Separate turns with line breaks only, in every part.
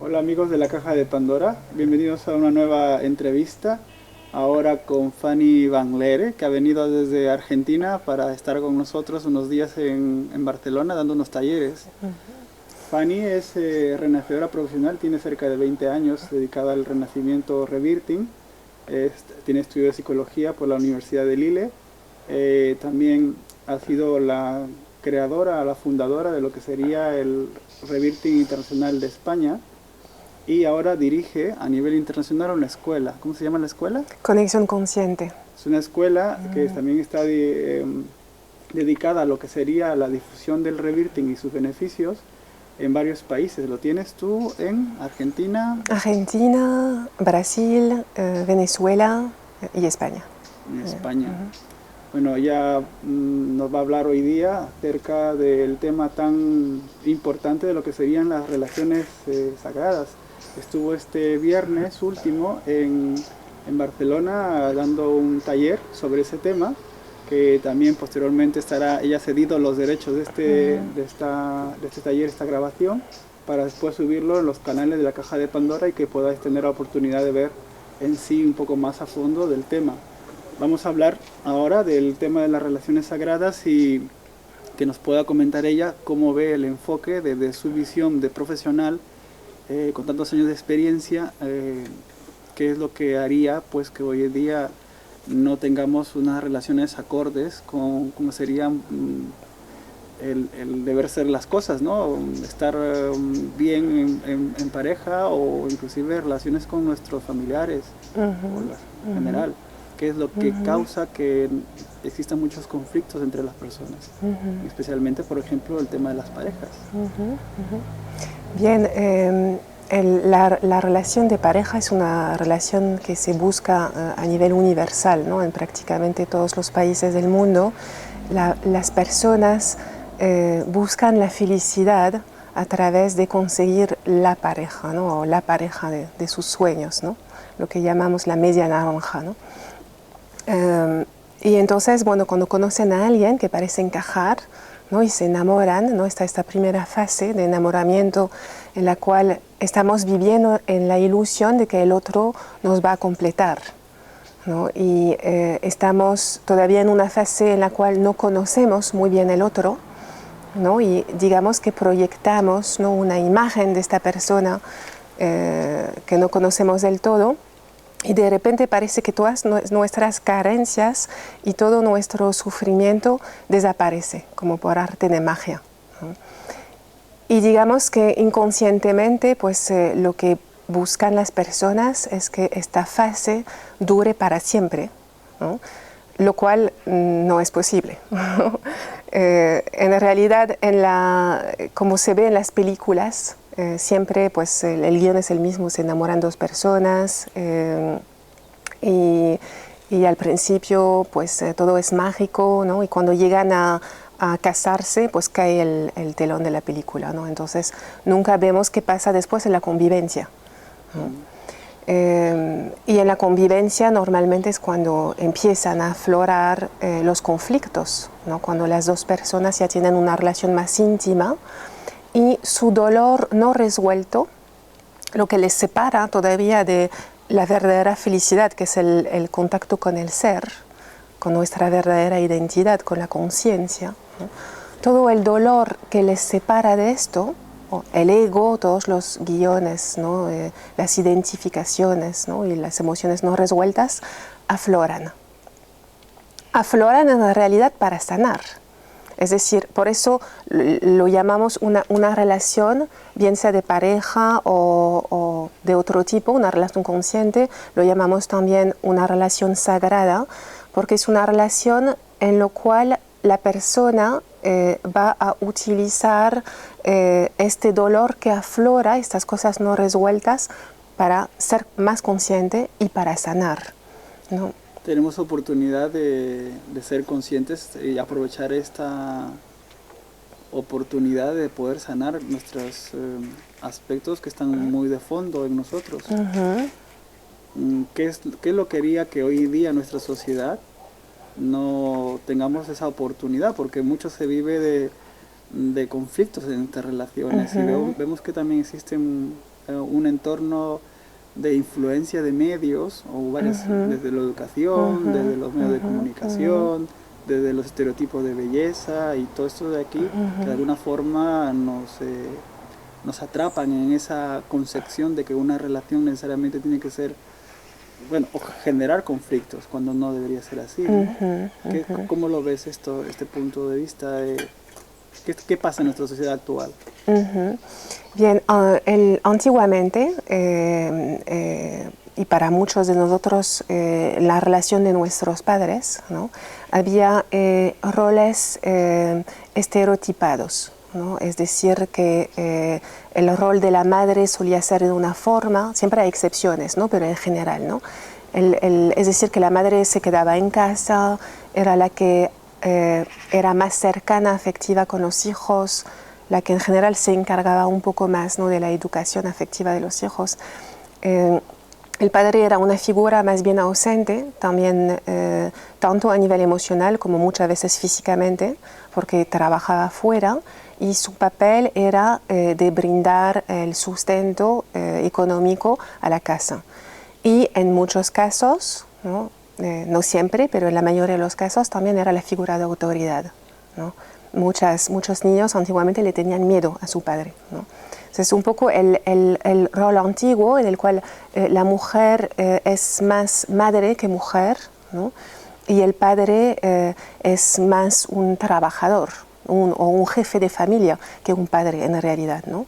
Hola amigos de la Caja de Pandora, bienvenidos a una nueva entrevista, ahora con Fanny Van Leire, que ha venido desde Argentina para estar con nosotros unos días en Barcelona dando unos talleres. Fanny es renacedora profesional, tiene cerca de 20 años dedicada al renacimiento Revirting, tiene estudios de psicología por la Universidad de Lille, también ha sido la creadora, la fundadora de lo que sería el Revirting Internacional de España, y ahora dirige a nivel internacional una escuela. ¿Cómo se llama la escuela?
Conexión consciente.
Es una escuela que también está dedicada a lo que sería la difusión del revirting y sus beneficios en varios países. ¿Lo tienes tú en Argentina?
Argentina, Brasil, Venezuela y España.
En España. Bueno, ella nos va a hablar hoy día acerca del tema tan importante de lo que serían las relaciones sagradas. Estuvo este viernes último en Barcelona dando un taller sobre ese tema, que también posteriormente estará ella cedido los derechos de este taller, esta grabación, para después subirlo en los canales de la Caja de Pandora y que podáis tener la oportunidad de ver en sí un poco más a fondo del tema. Vamos a hablar ahora del tema de las relaciones sagradas y que nos pueda comentar ella cómo ve el enfoque desde su visión de profesional, con tantos años de experiencia, qué es lo que haría pues que hoy en día no tengamos unas relaciones acordes con cómo serían el deber ser las cosas, ¿no? Estar bien en pareja o inclusive relaciones con nuestros familiares en general. ¿Qué es lo que causa que existan muchos conflictos entre las personas? Especialmente, por ejemplo, el tema de las parejas.
Bien, la relación de pareja es una relación que se busca a nivel universal, ¿no? En prácticamente todos los países del mundo. Las personas buscan la felicidad a través de conseguir la pareja, ¿no? O la pareja de sus sueños, ¿no? Lo que llamamos la media naranja, ¿no? Y entonces, bueno, cuando conocen a alguien que parece encajar, ¿no? Y se enamoran, ¿no? Está esta primera fase de enamoramiento en la cual estamos viviendo en la ilusión de que el otro nos va a completar, ¿no? Y estamos todavía en una fase en la cual no conocemos muy bien el otro, ¿no? Y digamos que proyectamos, ¿no? Una imagen de esta persona que no conocemos del todo. Y de repente parece que todas nuestras carencias y todo nuestro sufrimiento desaparece, como por arte de magia, ¿no? Y digamos que inconscientemente, pues lo que buscan las personas es que esta fase dure para siempre, ¿no? Lo cual no es posible. En realidad, como se ve en las películas, siempre pues el guión es el mismo, se enamoran dos personas y al principio pues todo es mágico, ¿no? Y cuando llegan a casarse pues cae el telón de la película, ¿no? Entonces nunca vemos qué pasa después en la convivencia, ¿no? Y en la convivencia normalmente es cuando empiezan a aflorar los conflictos, ¿no? Cuando las dos personas ya tienen una relación más íntima y su dolor no resuelto, lo que les separa todavía de la verdadera felicidad, que es el contacto con el ser, con nuestra verdadera identidad, con la conciencia, ¿no? Todo el dolor que les separa de esto, el ego, todos los guiones, ¿no? Las identificaciones, ¿no? Y las emociones no resueltas, afloran. Afloran en la realidad para sanar. Es decir, por eso lo llamamos una relación, bien sea de pareja o de otro tipo, una relación consciente, lo llamamos también una relación sagrada, porque es una relación en la cual la persona va a utilizar este dolor que aflora, estas cosas no resueltas, para ser más consciente y para sanar, ¿no?
Tenemos oportunidad de ser conscientes y aprovechar esta oportunidad de poder sanar nuestros aspectos que están muy de fondo en nosotros. ¿Qué es lo que haría que hoy día nuestra sociedad no tengamos esa oportunidad? Porque mucho se vive de conflictos entre relaciones y vemos que también existen un entorno de influencia de medios, o varias, desde la educación, desde los medios de comunicación, desde los estereotipos de belleza y todo esto de aquí, que de alguna forma nos atrapan en esa concepción de que una relación necesariamente tiene que ser, bueno, o generar conflictos, cuando no debería ser así, ¿no? ¿Cómo lo ves este punto de vista? ¿Qué pasa en nuestra sociedad actual?
Bien, antiguamente, y para muchos de nosotros, la relación de nuestros padres, ¿no? Había roles estereotipados, ¿no? Es decir, que el rol de la madre solía ser de una forma, siempre hay excepciones, ¿no? Pero en general, ¿no? Es decir, que la madre se quedaba en casa, era la que era más cercana, afectiva con los hijos, la que en general se encargaba un poco más, ¿no? De la educación afectiva de los hijos. El padre era una figura más bien ausente, también tanto a nivel emocional como muchas veces físicamente, porque trabajaba fuera, y su papel era de brindar el sustento económico a la casa. Y en muchos casos, ¿no? No siempre, pero en la mayoría de los casos también era la figura de autoridad, ¿no? Muchos niños antiguamente le tenían miedo a su padre, ¿no? Es un poco el rol antiguo en el cual la mujer es más madre que mujer, ¿no? Y el padre es más un trabajador o un jefe de familia que un padre en realidad, ¿no?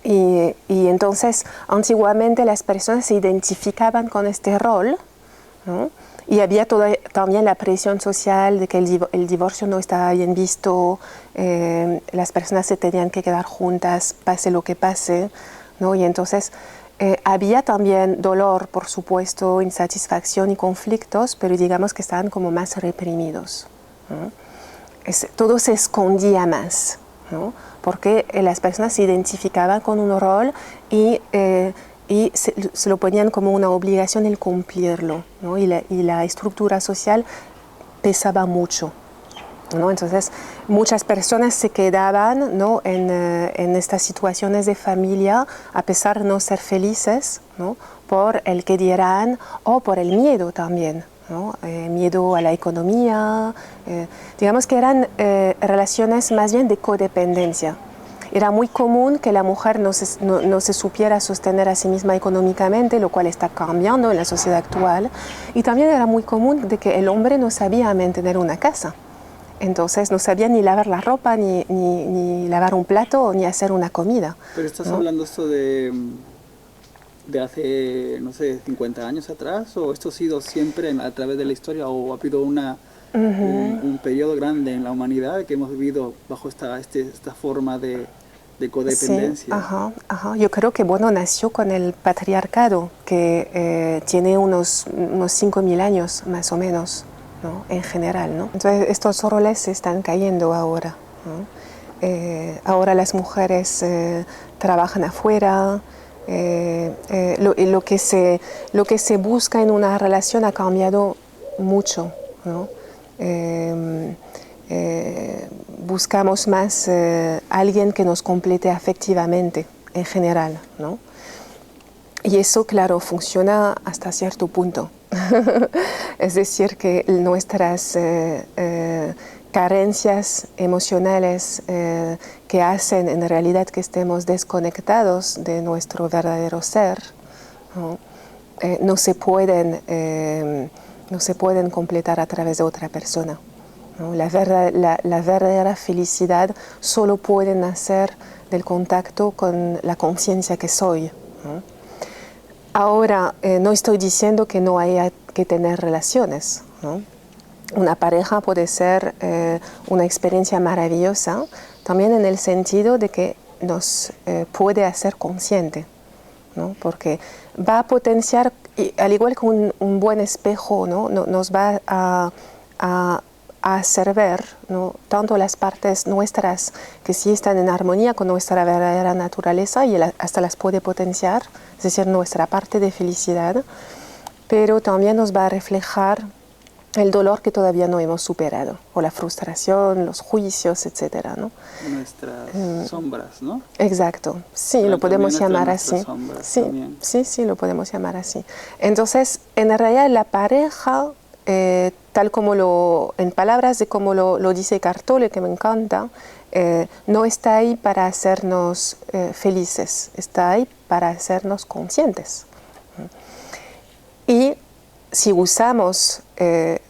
Y entonces antiguamente las personas se identificaban con este rol, ¿no? Y había también la presión social de que el divorcio no estaba bien visto, las personas se tenían que quedar juntas, pase lo que pase, ¿no? Y entonces había también dolor, por supuesto, insatisfacción y conflictos, pero digamos que estaban como más reprimidos, ¿no? Todo se escondía más, ¿no? Porque las personas se identificaban con un rol y se lo ponían como una obligación el cumplirlo, ¿no? Y la estructura social pesaba mucho, ¿no? Entonces muchas personas se quedaban, ¿no? en estas situaciones de familia a pesar de no ser felices, ¿no? Por el que dirán o por el miedo también, ¿no? Miedo a la economía, digamos que eran relaciones más bien de codependencia. Era muy común que la mujer no se supiera sostener a sí misma económicamente, lo cual está cambiando en la sociedad actual. Y también era muy común de que el hombre no sabía mantener una casa. Entonces no sabía ni lavar la ropa, ni lavar un plato, ni hacer una comida.
Pero estás hablando esto de hace, no sé, 50 años atrás, o esto ha sido siempre a través de la historia, o ha habido un periodo grande en la humanidad que hemos vivido bajo esta forma de codependencia.
Sí, Yo creo que nació con el patriarcado, que tiene unos 5.000 años más o menos, ¿no? En general, ¿no? Entonces estos roles se están cayendo ahora, ¿no? Ahora las mujeres trabajan afuera, lo que se busca en una relación ha cambiado mucho, ¿no? Buscamos más alguien que nos complete afectivamente en general, ¿no? Y eso, claro, funciona hasta cierto punto. Es decir, que nuestras carencias emocionales que hacen en realidad que estemos desconectados de nuestro verdadero ser, ¿no? No se pueden completar a través de otra persona, ¿no? La verdadera felicidad solo puede nacer del contacto con la conciencia que soy, ¿no? Ahora, no estoy diciendo que no haya que tener relaciones, ¿no? Una pareja puede ser una experiencia maravillosa, también en el sentido de que nos puede hacer consciente, ¿no? Porque va a potenciar, al igual que un buen espejo, ¿no? Nos va a hacer ver, ¿no? Tanto las partes nuestras que sí están en armonía con nuestra verdadera naturaleza y hasta las puede potenciar, es decir, nuestra parte de felicidad, pero también nos va a reflejar el dolor que todavía no hemos superado, o la frustración, los juicios, etcétera, ¿no?
Nuestras sombras, ¿no?
Exacto, sí,
Pero
lo podemos llamar así.
Sí,
sí, lo podemos llamar así. Entonces, en realidad la pareja, tal como en palabras de como lo dice Cartole, que me encanta, no está ahí para hacernos felices, está ahí para hacernos conscientes. Y si usamos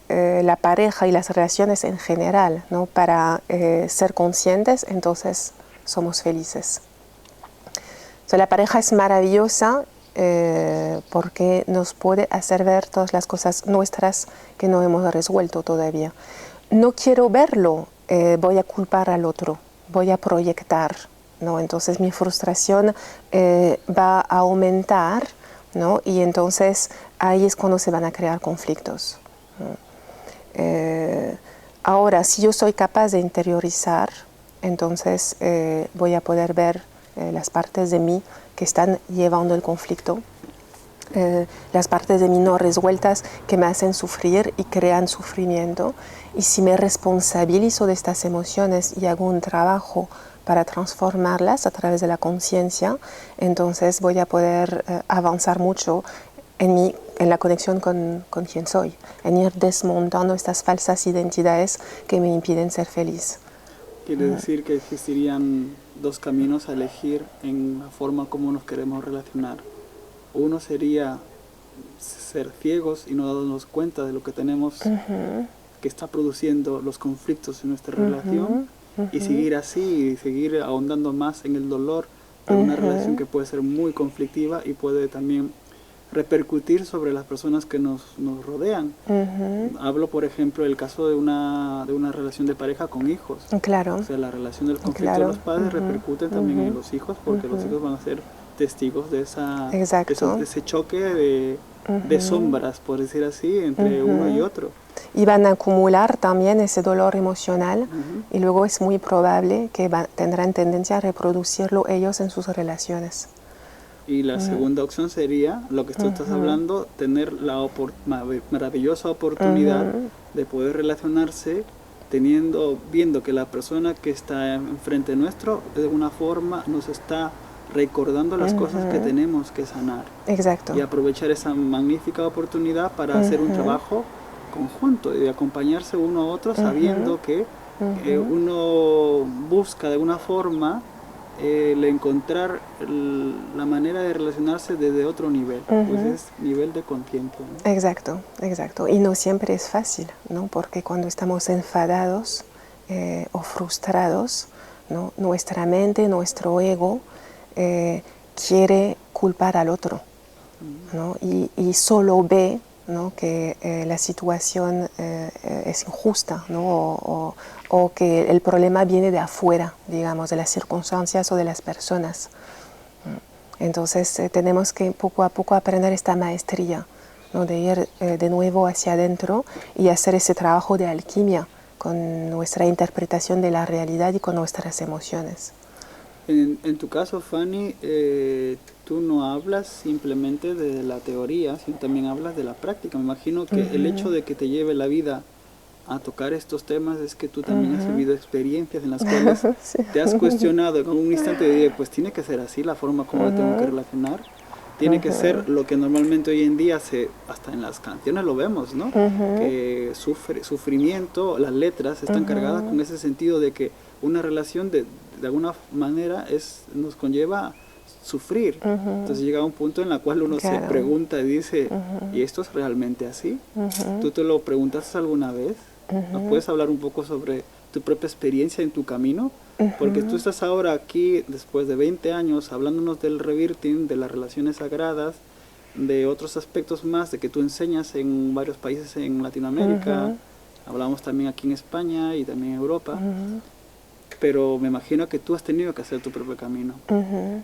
la pareja y las relaciones en general, ¿no?, para ser conscientes, entonces somos felices. So, la pareja es maravillosa porque nos puede hacer ver todas las cosas nuestras que no hemos resuelto todavía. No quiero verlo, voy a culpar al otro, voy a proyectar, ¿no? Entonces mi frustración va a aumentar, ¿no? Y entonces ahí es cuando se van a crear conflictos. Ahora, si yo soy capaz de interiorizar, entonces voy a poder ver las partes de mí que están llevando el conflicto, las partes de mí no resueltas que me hacen sufrir y crean sufrimiento. Y si me responsabilizo de estas emociones y hago un trabajo para transformarlas a través de la conciencia, entonces voy a poder avanzar mucho en la conexión con quien soy, en ir desmontando estas falsas identidades que me impiden ser feliz.
Quiere decir que existirían dos caminos a elegir en la forma como nos queremos relacionar. Uno sería ser ciegos y no darnos cuenta de lo que tenemos, que está produciendo los conflictos en nuestra relación, y seguir así, y seguir ahondando más en el dolor de una relación que puede ser muy conflictiva y puede también repercutir sobre las personas que nos rodean. Hablo, por ejemplo, del caso de una relación de pareja con hijos.
Claro.
O sea, la relación del conflicto de los padres repercute también en los hijos, porque los hijos van a ser testigos de ese choque de sombras, por decir así, entre uno y otro.
Y van a acumular también ese dolor emocional y luego es muy probable que tendrán tendencia a reproducirlo ellos en sus relaciones.
Y la segunda opción sería, lo que tú estás hablando, tener la maravillosa oportunidad de poder relacionarse viendo que la persona que está enfrente nuestro de alguna forma nos está recordando las cosas que tenemos que sanar.
Exacto.
Y aprovechar esa magnífica oportunidad para hacer un trabajo conjunto y de acompañarse uno a otro sabiendo que uno busca de alguna forma encontrar la manera de relacionarse desde otro nivel, pues es nivel de conciencia, ¿no?
Exacto, exacto. Y no siempre es fácil, ¿no? Porque cuando estamos enfadados o frustrados, ¿no?, nuestra mente, nuestro ego quiere culpar al otro, ¿no? Y solo ve, ¿no?, que la situación es injusta, ¿no? O que el problema viene de afuera, digamos, de las circunstancias o de las personas. Entonces tenemos que poco a poco aprender esta maestría, ¿no?, de ir de nuevo hacia adentro y hacer ese trabajo de alquimia con nuestra interpretación de la realidad y con nuestras emociones.
En tu caso, Fanny, tú no hablas simplemente de la teoría, sino también hablas de la práctica. Me imagino que el hecho de que te lleve la vida a tocar estos temas es que tú también has vivido experiencias en las cuales te has cuestionado en un instante de pues tiene que ser así la forma como me tengo que relacionar, tiene que ser lo que normalmente hoy en día hasta en las canciones lo vemos, ¿no? Que sufrimiento, las letras están cargadas con ese sentido de que una relación de alguna manera nos conlleva sufrir. Entonces llega un punto en el cual uno se pregunta y dice, ¿y esto es realmente así? ¿Tú te lo preguntaste alguna vez? ¿Nos puedes hablar un poco sobre tu propia experiencia en tu camino? Porque tú estás ahora aquí, después de 20 años, hablándonos del Rebirthing, de las relaciones sagradas, de otros aspectos más, de que tú enseñas en varios países en Latinoamérica, hablamos también aquí en España y también en Europa, pero me imagino que tú has tenido que hacer tu propio camino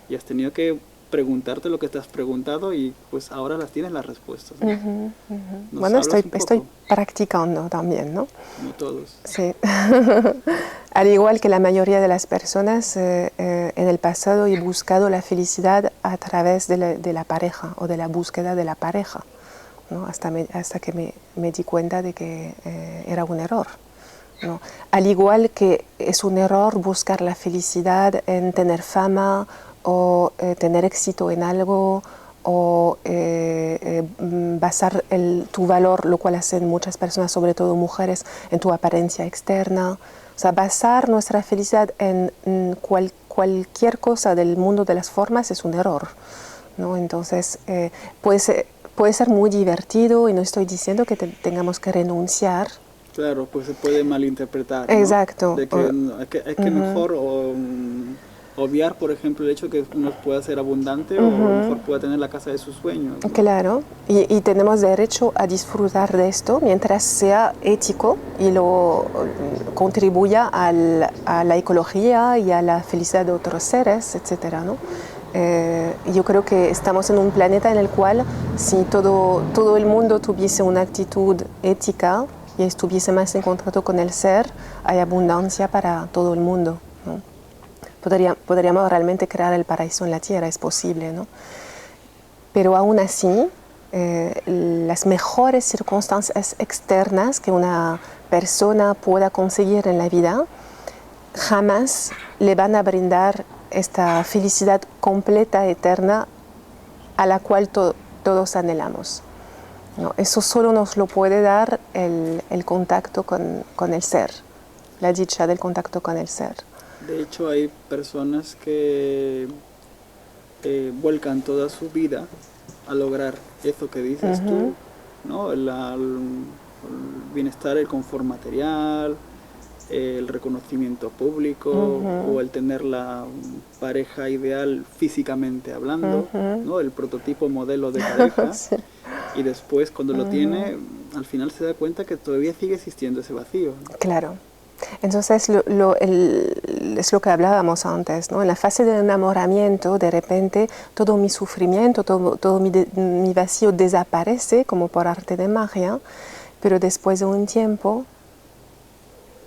y has tenido que preguntarte lo que te has preguntado y pues ahora tienes las respuestas, ¿no?
Bueno, estoy practicando también, ¿no?
Como todos.
Sí. Al igual que la mayoría de las personas, en el pasado he buscado la felicidad a través de la pareja o de la búsqueda de la pareja, ¿no? hasta que me di cuenta de que era un error, ¿no? Al igual que es un error buscar la felicidad en tener fama o tener éxito en algo o basar tu valor, lo cual hacen muchas personas, sobre todo mujeres, en tu apariencia externa. O sea, basar nuestra felicidad en cualquier cosa del mundo de las formas es un error, ¿no? Entonces, puede ser muy divertido y no estoy diciendo que tengamos que renunciar.
Claro, pues se puede malinterpretar, ¿no?
Exacto.
De que es que mejor obviar, por ejemplo, el hecho de que uno pueda ser abundante o mejor pueda tener la casa de sus sueños, ¿no?
Claro, y tenemos derecho a disfrutar de esto mientras sea ético y lo contribuya a la ecología y a la felicidad de otros seres, etcétera, ¿no? Yo creo que estamos en un planeta en el cual si todo el mundo tuviese una actitud ética y estuviese más en contacto con el ser, hay abundancia para todo el mundo, ¿no? Podríamos realmente crear el paraíso en la tierra, es posible, ¿no? Pero aún así, las mejores circunstancias externas que una persona pueda conseguir en la vida jamás le van a brindar esta felicidad completa, eterna, a la cual todos anhelamos, ¿no? Eso solo nos lo puede dar el contacto con el ser, la dicha del contacto con el ser.
De hecho, hay personas que vuelcan toda su vida a lograr eso que dices tú, ¿no? El bienestar, el confort material, el reconocimiento público o el tener la pareja ideal físicamente hablando, ¿no? El prototipo modelo de pareja. Sí. Y después, cuando lo tiene, al final se da cuenta que todavía sigue existiendo ese vacío, ¿no? Claro.
Entonces, es lo que hablábamos antes, ¿no? En la fase de enamoramiento, de repente, todo mi sufrimiento, todo mi vacío desaparece como por arte de magia, pero después de un tiempo,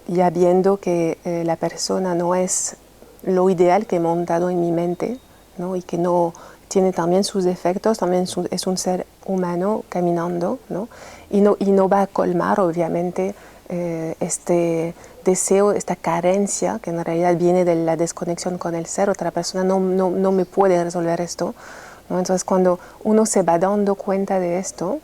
ya viendo que la persona no es lo ideal que he montado en mi mente, ¿no? Y que no tiene también sus defectos, también es un ser humano caminando, ¿no? Y no va a colmar, obviamente, este deseo, esta carencia que en realidad viene de la desconexión con el ser. Otra persona no me puede resolver esto, ¿no? Entonces, cuando uno se va dando cuenta de esto,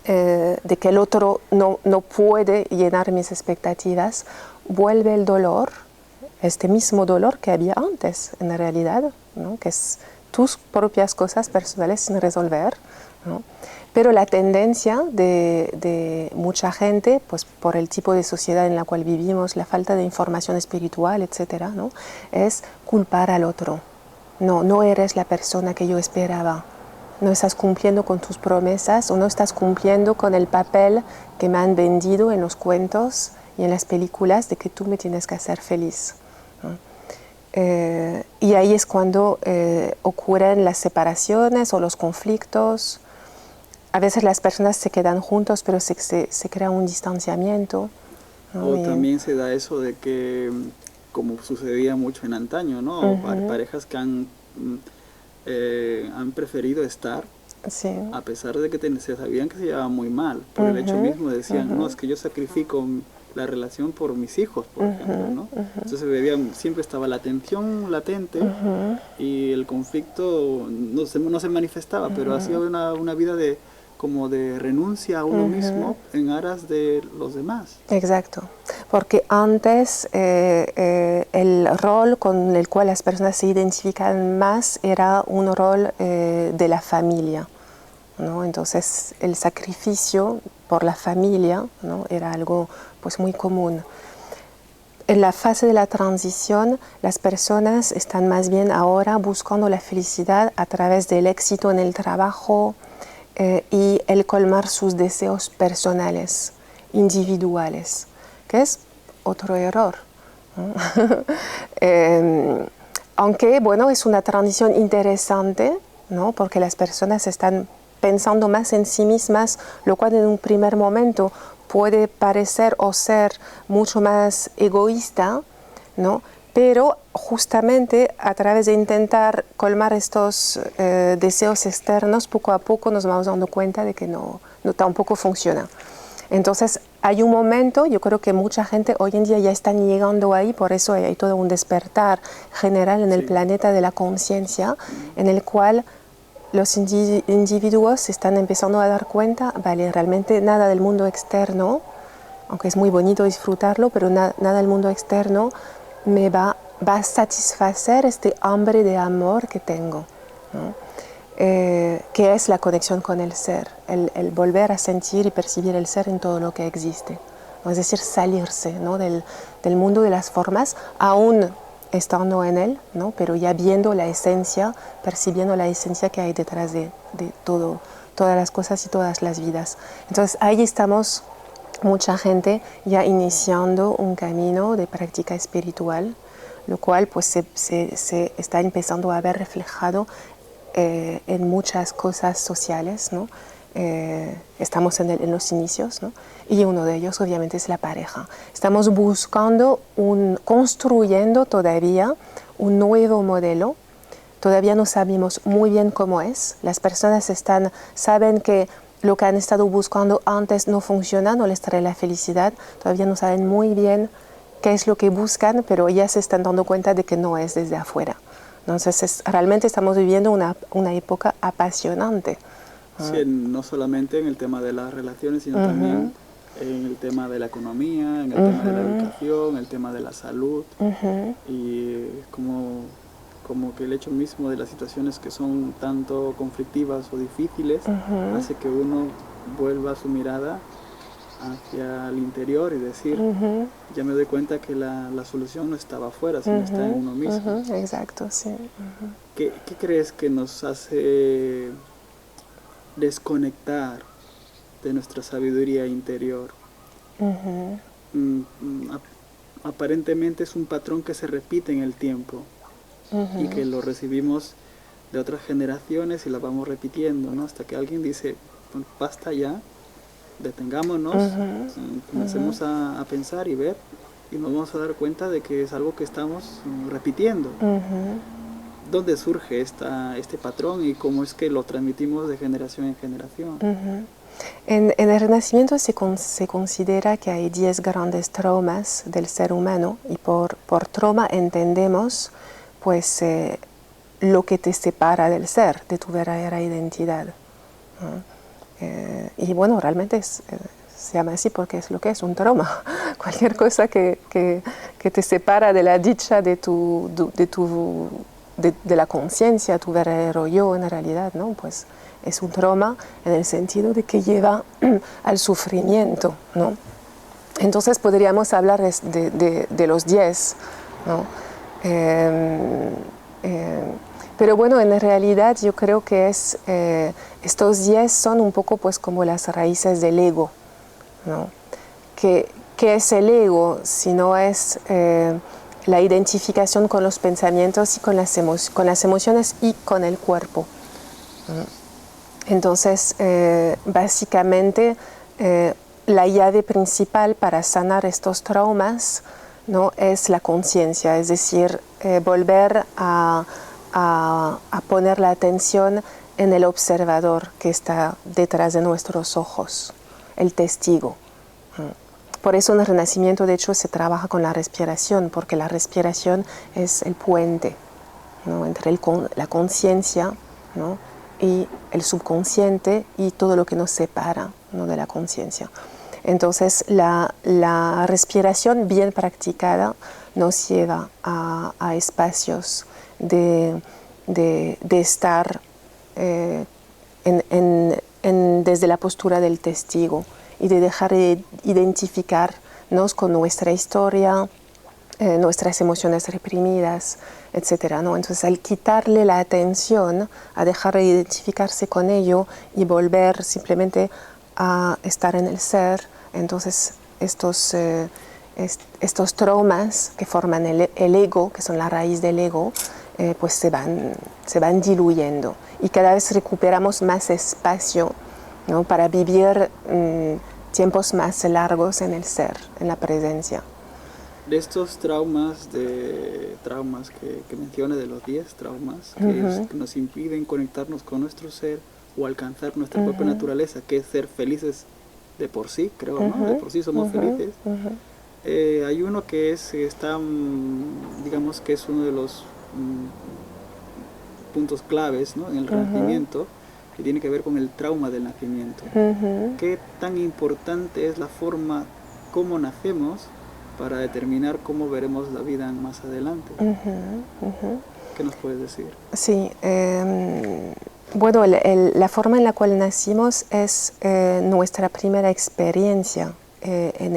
de que el otro no puede llenar mis expectativas, vuelve el dolor, este mismo dolor que había antes en realidad, ¿no? Que es tus propias cosas personales sin resolver, ¿no? Pero la tendencia de mucha gente, pues por el tipo de sociedad en la cual vivimos, la falta de información espiritual, etcétera, ¿no? Es culpar al otro. No eres la persona que yo esperaba. No estás cumpliendo con tus promesas o no estás cumpliendo con el papel que me han vendido en los cuentos y en las películas de que tú me tienes que hacer feliz, ¿no? Y ahí es cuando ocurren las separaciones o los conflictos. A veces las personas se quedan juntos, pero se crea un distanciamiento, ¿no?
O también se da eso de que, como sucedía mucho en antaño, ¿no? Parejas que han preferido estar, sí, a pesar de que se sabían que se llevaban muy mal. Por el hecho mismo decían, no, es que yo sacrifico la relación por mis hijos, por ejemplo, ¿no? Entonces siempre estaba la tensión latente y el conflicto no se manifestaba, pero hacía una vida como de renuncia a uno mismo en aras de los demás.
Exacto, porque antes el rol con el cual las personas se identifican más era un rol de la familia, ¿no? Entonces el sacrificio por la familia, ¿no? Era algo pues muy común. En la fase de la transición, las personas están más bien ahora buscando la felicidad a través del éxito en el trabajo, y el colmar sus deseos personales, individuales, que es otro error, ¿no? Aunque, bueno, es una transición interesante, ¿no? Porque las personas están pensando más en sí mismas, lo cual en un primer momento puede parecer o ser mucho más egoísta, ¿no? Pero justamente a través de intentar colmar estos deseos externos, poco a poco nos vamos dando cuenta de que no tampoco funciona. Entonces hay un momento, yo creo que mucha gente hoy en día ya están llegando ahí, por eso hay todo un despertar general en el planeta de la conciencia, en el cual los individuos se están empezando a dar cuenta, vale, realmente nada del mundo externo, aunque es muy bonito disfrutarlo, pero nada del mundo externo me va a satisfacer este hambre de amor que tengo, ¿no? Que es la conexión con el ser, el volver a sentir y percibir el ser en todo lo que existe, ¿no? Es decir, salirse, ¿no? del mundo de las formas, aún estando en él, ¿no? Pero ya viendo la esencia, percibiendo la esencia que hay detrás de todas las cosas y todas las vidas. Entonces ahí estamos mucha gente ya iniciando un camino de práctica espiritual, lo cual pues se está empezando a ver reflejado en muchas cosas sociales, ¿no? Estamos en los inicios, ¿no? Y uno de ellos obviamente es la pareja. Estamos buscando, construyendo todavía un nuevo modelo. Todavía no sabemos muy bien cómo es. Las personas saben que lo que han estado buscando antes no funciona, no les trae la felicidad. Todavía no saben muy bien qué es lo que buscan, pero ya se están dando cuenta de que no es desde afuera. Entonces realmente estamos viviendo una época apasionante.
Sí, no solamente en el tema de las relaciones, sino también en el tema de la economía, en el tema de la educación, en el tema de la salud. Y como que el hecho mismo de las situaciones que son tanto conflictivas o difíciles hace que uno vuelva su mirada hacia el interior y decir, ya me doy cuenta que la solución no estaba afuera, sino está en uno mismo.
Exacto, sí.
¿Qué crees que nos hace desconectar de nuestra sabiduría interior? Aparentemente es un patrón que se repite en el tiempo y que lo recibimos de otras generaciones y la vamos repitiendo, ¿no? Hasta que alguien dice, pues, basta ya, detengámonos, comencemos a pensar y ver, y nos vamos a dar cuenta de que es algo que estamos repitiendo. ¿Dónde surge este patrón y cómo es que lo transmitimos de generación en generación?
En el Renacimiento se considera que hay 10 grandes traumas del ser humano, y por trauma entendemos pues lo que te separa del ser, de tu verdadera identidad. Y bueno, realmente se llama así porque es lo que es, un trauma. Cualquier cosa que te separa de la dicha de la conciencia, tu verdadero yo en realidad, ¿no? Pues es un trauma en el sentido de que lleva al sufrimiento, ¿no? Entonces podríamos hablar de los 10, ¿no? Pero bueno, en realidad yo creo que estos 10 son un poco pues como las raíces del ego, ¿no? ¿Qué es el ego si no es la identificación con los pensamientos y con las emociones y con el cuerpo? Entonces, básicamente, la llave principal para sanar estos traumas, ¿no? Es la conciencia, es decir, volver a poner la atención en el observador que está detrás de nuestros ojos, el testigo. Por eso en el Renacimiento, de hecho, se trabaja con la respiración, porque la respiración es el puente, ¿no? Entre la conciencia, ¿no? Y el subconsciente y todo lo que nos separa, ¿no? De la conciencia. Entonces, la respiración bien practicada nos lleva a espacios de estar desde la postura del testigo y de dejar de identificarnos con nuestra historia, nuestras emociones reprimidas, etcétera, ¿no? Entonces, al quitarle la atención, a dejar de identificarse con ello y volver simplemente a estar en el ser, entonces estos traumas que forman el ego, que son la raíz del ego, pues se van diluyendo y cada vez recuperamos más espacio, ¿no? Para vivir tiempos más largos en el ser, en la presencia.
De estos traumas que menciona, de los 10 traumas que nos impiden conectarnos con nuestro ser o alcanzar nuestra propia naturaleza, que es ser felices de por sí, creo, ¿no? De por sí somos felices. Hay uno que está, digamos que es uno de los puntos claves, ¿no?, en el renacimiento, que tiene que ver con el trauma del nacimiento. ¿Qué tan importante es la forma como nacemos para determinar cómo veremos la vida más adelante? ¿Qué nos puedes decir?
Sí, bueno, la forma en la cual nacimos es nuestra primera experiencia en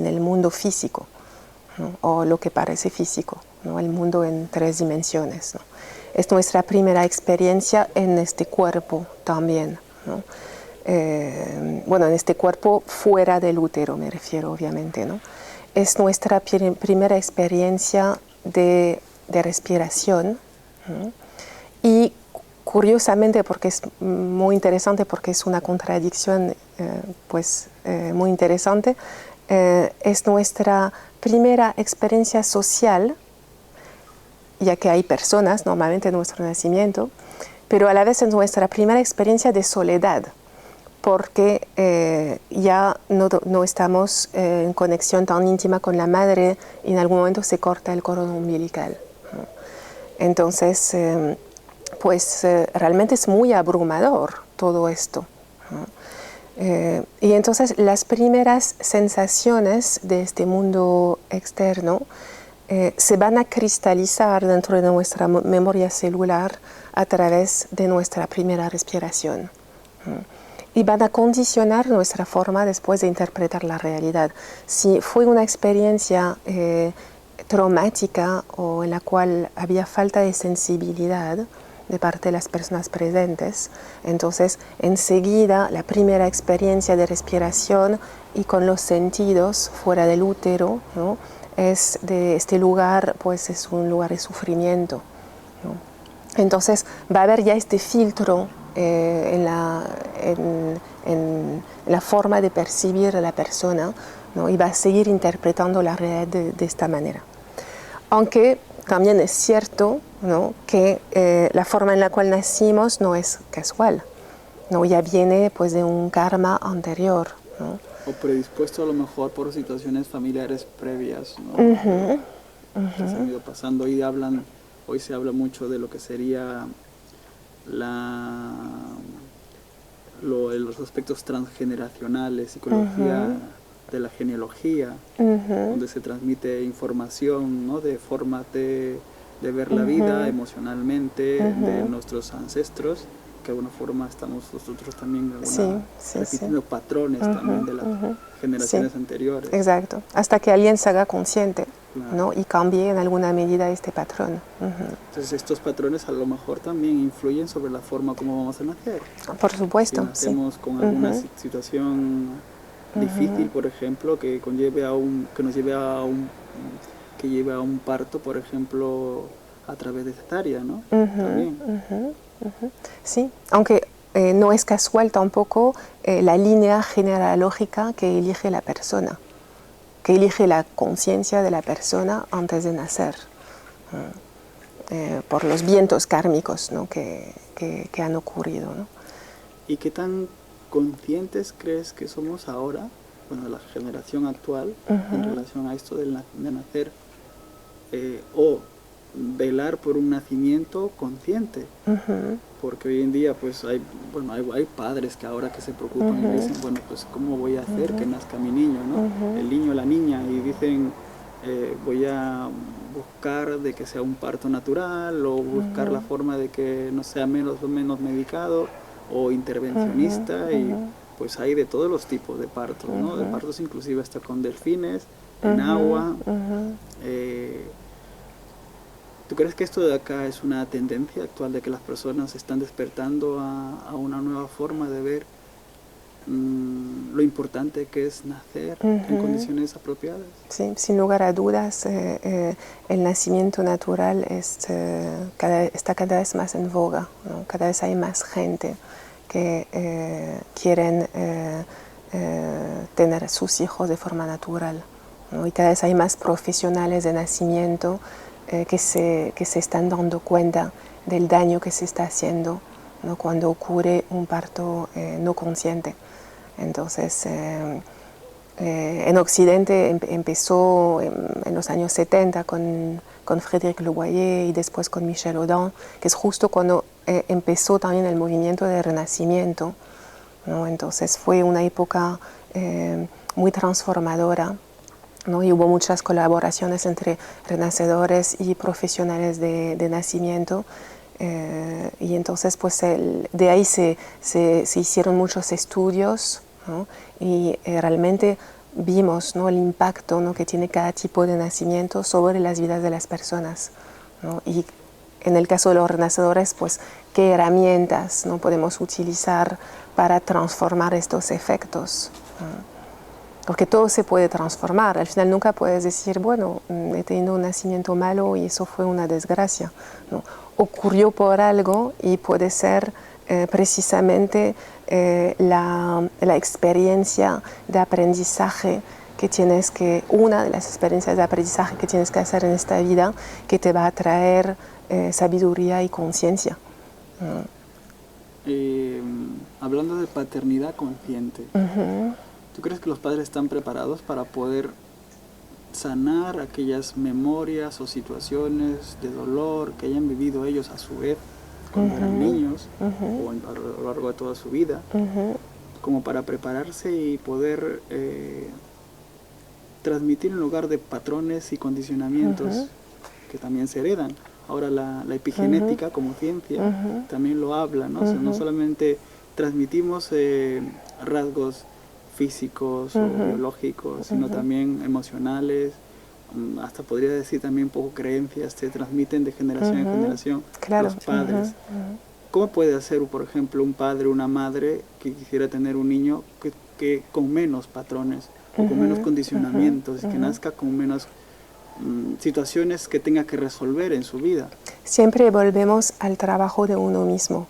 el mundo físico, ¿no?, o lo que parece físico, ¿no?, el mundo en 3 dimensiones, ¿no? Es nuestra primera experiencia en este cuerpo también, ¿no? Bueno, en este cuerpo fuera del útero me refiero, obviamente, ¿no? Es nuestra primera experiencia de respiración, ¿no? Y curiosamente, porque es muy interesante, porque es una contradicción muy interesante, es nuestra primera experiencia social, ya que hay personas normalmente en nuestro nacimiento, pero a la vez es nuestra primera experiencia de soledad, porque ya no estamos en conexión tan íntima con la madre y en algún momento se corta el cordón umbilical, ¿no? Entonces, realmente es muy abrumador todo esto, ¿no? Y entonces las primeras sensaciones de este mundo externo se van a cristalizar dentro de nuestra memoria celular a través de nuestra primera respiración, ¿no?, y van a condicionar nuestra forma después de interpretar la realidad. Si fue una experiencia traumática o en la cual había falta de sensibilidad de parte de las personas presentes, entonces enseguida la primera experiencia de respiración y con los sentidos fuera del útero, ¿no?, es de este lugar, pues es un lugar de sufrimiento, ¿no? Entonces va a haber ya este filtro en la forma de percibir a la persona, ¿no?, y va a seguir interpretando la realidad de esta manera. Aunque también es cierto, ¿no?, que la forma en la cual nacimos no es casual, ¿no?, ya viene pues de un karma anterior, ¿no?
O predispuesto a lo mejor por situaciones familiares previas, ¿no?, que se han ido pasando. Hoy se habla mucho de lo que sería los aspectos transgeneracionales, psicología de la genealogía, donde se transmite información, ¿no?, de formas de ver la vida emocionalmente de nuestros ancestros, que de alguna forma estamos nosotros también repitiendo patrones también de las generaciones anteriores.
Exacto, hasta que alguien se haga consciente, claro, ¿no?, y cambie en alguna medida este patrón.
Entonces estos patrones a lo mejor también influyen sobre la forma como vamos a nacer.
Por supuesto.
Si nacemos con alguna situación difícil, por ejemplo, que lleve a un parto, por ejemplo, a través de cesárea, ¿no? También.
Sí, aunque no es casual tampoco la línea genealógica que elige la persona, que elige la conciencia de la persona antes de nacer, por los vientos kármicos, ¿no?, que han ocurrido, ¿no?
¿Y qué tan conscientes crees que somos ahora, bueno, la generación actual, en relación a esto de nacer o velar por un nacimiento consciente? Porque hoy en día pues hay padres que ahora que se preocupan y dicen, bueno, pues ¿cómo voy a hacer que nazca mi niño, ¿no? El niño, la niña, y dicen voy a buscar de que sea un parto natural, o buscar la forma de que no sea menos medicado o intervencionista, y pues hay de todos los tipos de partos, ¿no? De partos inclusive hasta con delfines, en agua. ¿Tú crees que esto de acá es una tendencia actual, de que las personas están despertando a una nueva forma de ver lo importante que es nacer en condiciones apropiadas?
Sí, sin lugar a dudas, el nacimiento natural está cada vez más en boga, ¿no? Cada vez hay más gente que quieren tener sus hijos de forma natural, ¿no? Y cada vez hay más profesionales de nacimiento que se están dando cuenta del daño que se está haciendo, ¿no? Cuando ocurre un parto no consciente. Entonces, en Occidente empezó en los años 70 con Frédéric Le Boyer y después con Michel Audin, que es justo cuando empezó también el movimiento de renacimiento, ¿no? Entonces fue una época muy transformadora, ¿no? Y hubo muchas colaboraciones entre renacedores y profesionales de nacimiento. Y entonces pues de ahí se hicieron muchos estudios, ¿no? Y realmente vimos, ¿no? El impacto, ¿no? que tiene cada tipo de nacimiento sobre las vidas de las personas, ¿no? Y en el caso de los renacedores, pues qué herramientas, ¿no? podemos utilizar para transformar estos efectos, ¿no? Porque todo se puede transformar. Al final nunca puedes decir, bueno, he tenido un nacimiento malo y eso fue una desgracia, ¿no? Ocurrió por algo y puede ser precisamente la experiencia de aprendizaje que tienes que, una de las experiencias de aprendizaje que tienes que hacer en esta vida, que te va a traer sabiduría y conciencia.
Hablando de paternidad consciente, ¿tú crees que los padres están preparados para poder sanar aquellas memorias o situaciones de dolor que hayan vivido ellos a su vez cuando eran niños o a lo largo de toda su vida, como para prepararse y poder transmitir en lugar de patrones y condicionamientos que también se heredan? Ahora la epigenética como ciencia también lo habla, ¿no? O sea, no solamente transmitimos rasgos físicos o biológicos, sino también emocionales, hasta podría decir también poco creencias, se transmiten de generación en generación. Claro. Los padres. ¿Cómo puede hacer, por ejemplo, un padre o una madre que quisiera tener un niño que con menos patrones o con menos condicionamientos, que nazca con menos situaciones que tenga que resolver en su vida?
Siempre volvemos al trabajo de uno mismo.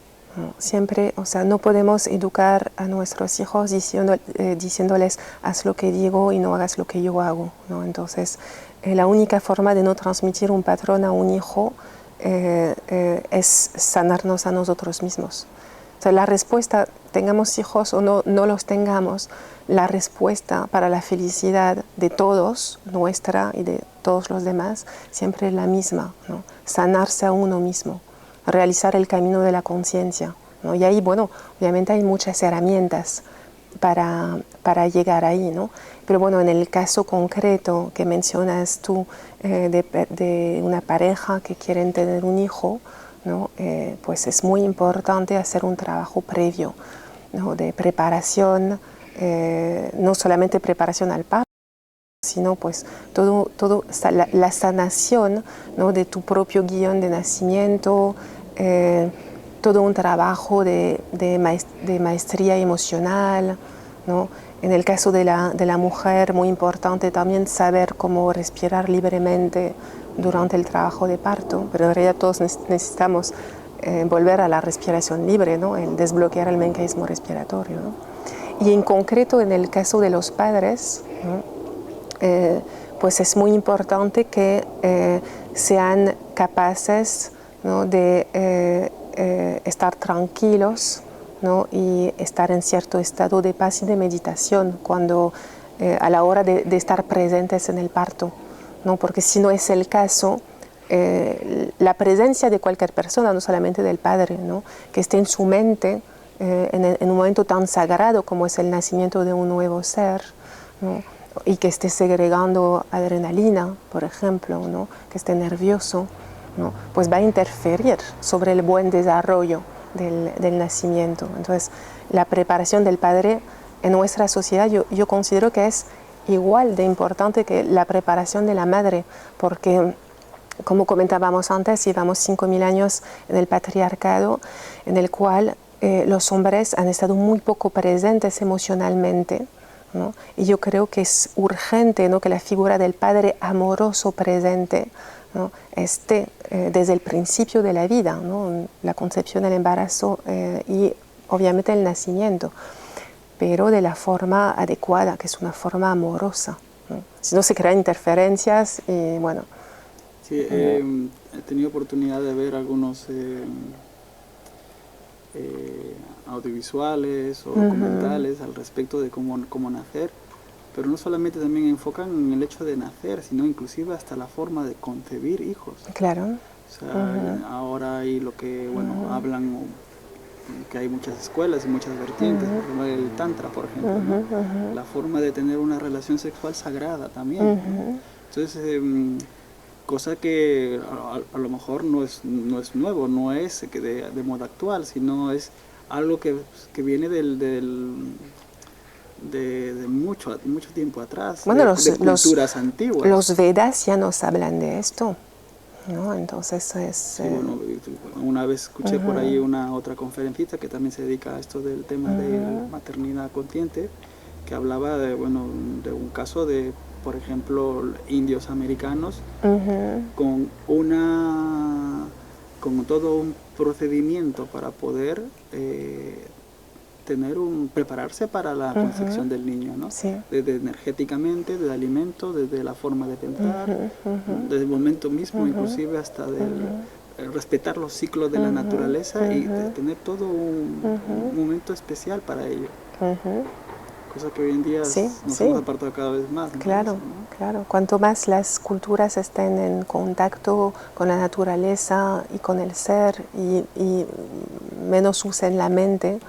Siempre, o sea, no podemos educar a nuestros hijos diciéndoles haz lo que digo y no hagas lo que yo hago, ¿no? Entonces, la única forma de no transmitir un patrón a un hijo es sanarnos a nosotros mismos. O sea, la respuesta, tengamos hijos o no los tengamos, la respuesta para la felicidad de todos, nuestra y de todos los demás, siempre es la misma, ¿no? Sanarse a uno mismo, realizar el camino de la conciencia, ¿no? Y ahí, bueno, obviamente hay muchas herramientas para llegar ahí, ¿no? Pero bueno, en el caso concreto que mencionas tú de una pareja que quieren tener un hijo, ¿no? Pues es muy importante hacer un trabajo previo, ¿no? De preparación, no solamente preparación al parto, sino pues todo la sanación, ¿no? De tu propio guión de nacimiento, todo un trabajo de maestría emocional, ¿no? En el caso de la mujer, muy importante también saber cómo respirar libremente durante el trabajo de parto, pero en realidad todos necesitamos volver a la respiración libre, ¿no? El desbloquear el mecanismo respiratorio, ¿no? Y en concreto en el caso de los padres, ¿no? Pues es muy importante que sean capaces, ¿no? de estar tranquilos, ¿no? Y estar en cierto estado de paz y de meditación cuando, a la hora de estar presentes en el parto, ¿no? Porque si no es el caso, la presencia de cualquier persona, no solamente del padre, ¿no? Que esté en su mente en un momento tan sagrado como es el nacimiento de un nuevo ser, ¿no? Y que esté segregando adrenalina, por ejemplo, ¿no? Que esté nervioso, ¿no? Pues va a interferir sobre el buen desarrollo del nacimiento. Entonces, la preparación del padre en nuestra sociedad yo considero que es igual de importante que la preparación de la madre, porque, como comentábamos antes, llevamos 5.000 años en el patriarcado, en el cual los hombres han estado muy poco presentes emocionalmente, ¿no? Y yo creo que es urgente, ¿no? Que la figura del padre amoroso presente, ¿no? esté desde el principio de la vida, ¿no? La concepción, el embarazo y obviamente el nacimiento, pero de la forma adecuada, que es una forma amorosa, ¿no? Si no se crean interferencias y bueno.
Sí, he tenido oportunidad de ver algunos audiovisuales o documentales al respecto de cómo nacer, pero no solamente también enfocan en el hecho de nacer, sino inclusive hasta la forma de concebir hijos.
Claro.
O sea, ahora hay lo que, bueno, hablan que hay muchas escuelas y muchas vertientes, por ejemplo, el tantra, por ejemplo, ¿no? La forma de tener una relación sexual sagrada también, ¿no? Entonces, cosa que a lo mejor no es nuevo, no es de moda actual, sino es algo que viene de mucho tiempo atrás,
bueno,
de culturas antiguas.
Los Vedas ya nos hablan de esto, ¿no? Entonces es...
Sí, bueno, una vez escuché por ahí una otra conferencista que también se dedica a esto del tema de maternidad consciente, que hablaba de, bueno, de un caso de, por ejemplo, indios americanos con todo un procedimiento para poder prepararse para la concepción del niño, ¿no?
Sí.
Desde energéticamente, desde alimento, desde la forma de pensar, desde el momento mismo, inclusive hasta respetar los ciclos de la naturaleza y tener todo un momento especial para ello. Cosa que hoy en día nos hemos apartado cada vez más.
Claro, claro. Cuanto más las culturas estén en contacto con la naturaleza y con el ser y menos usen la mente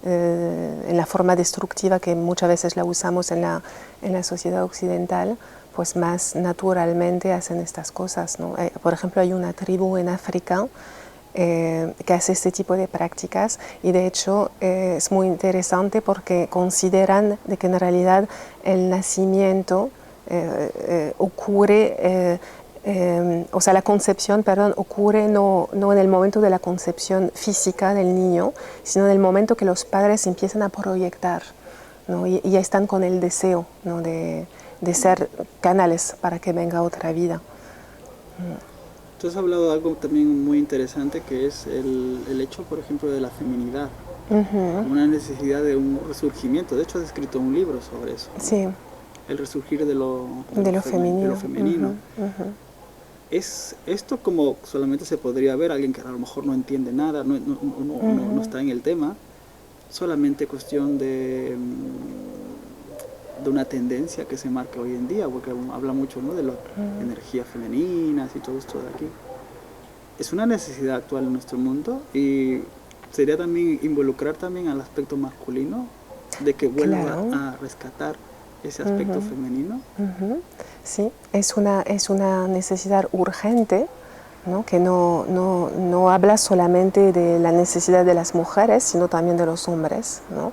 en la forma destructiva que muchas veces la usamos en la sociedad occidental, pues más naturalmente hacen estas cosas, ¿no? Por ejemplo, hay una tribu en África que hace este tipo de prácticas y de hecho es muy interesante porque consideran de que en realidad el nacimiento ocurre, o sea, la concepción, perdón, ocurre no en el momento de la concepción física del niño, sino en el momento que los padres empiezan a proyectar, ¿no? Y ya están con el deseo, ¿no? de ser canales para que venga otra vida.
Tú has hablado de algo también muy interesante que es el hecho, por ejemplo, de la feminidad, una necesidad de un resurgimiento. De hecho, has escrito un libro sobre eso, ¿no?
Sí.
El resurgir de lo femenino. Es esto como solamente se podría ver alguien que a lo mejor no entiende nada, no está en el tema, solamente cuestión de una tendencia que se marca hoy en día, porque habla mucho, ¿no? De las energías femeninas y todo esto de aquí. Es una necesidad actual en nuestro mundo y sería también involucrar también al aspecto masculino, de que vuelva a rescatar ese aspecto femenino.
Sí, es una necesidad urgente, ¿no? Que no habla solamente de la necesidad de las mujeres, sino también de los hombres, ¿no?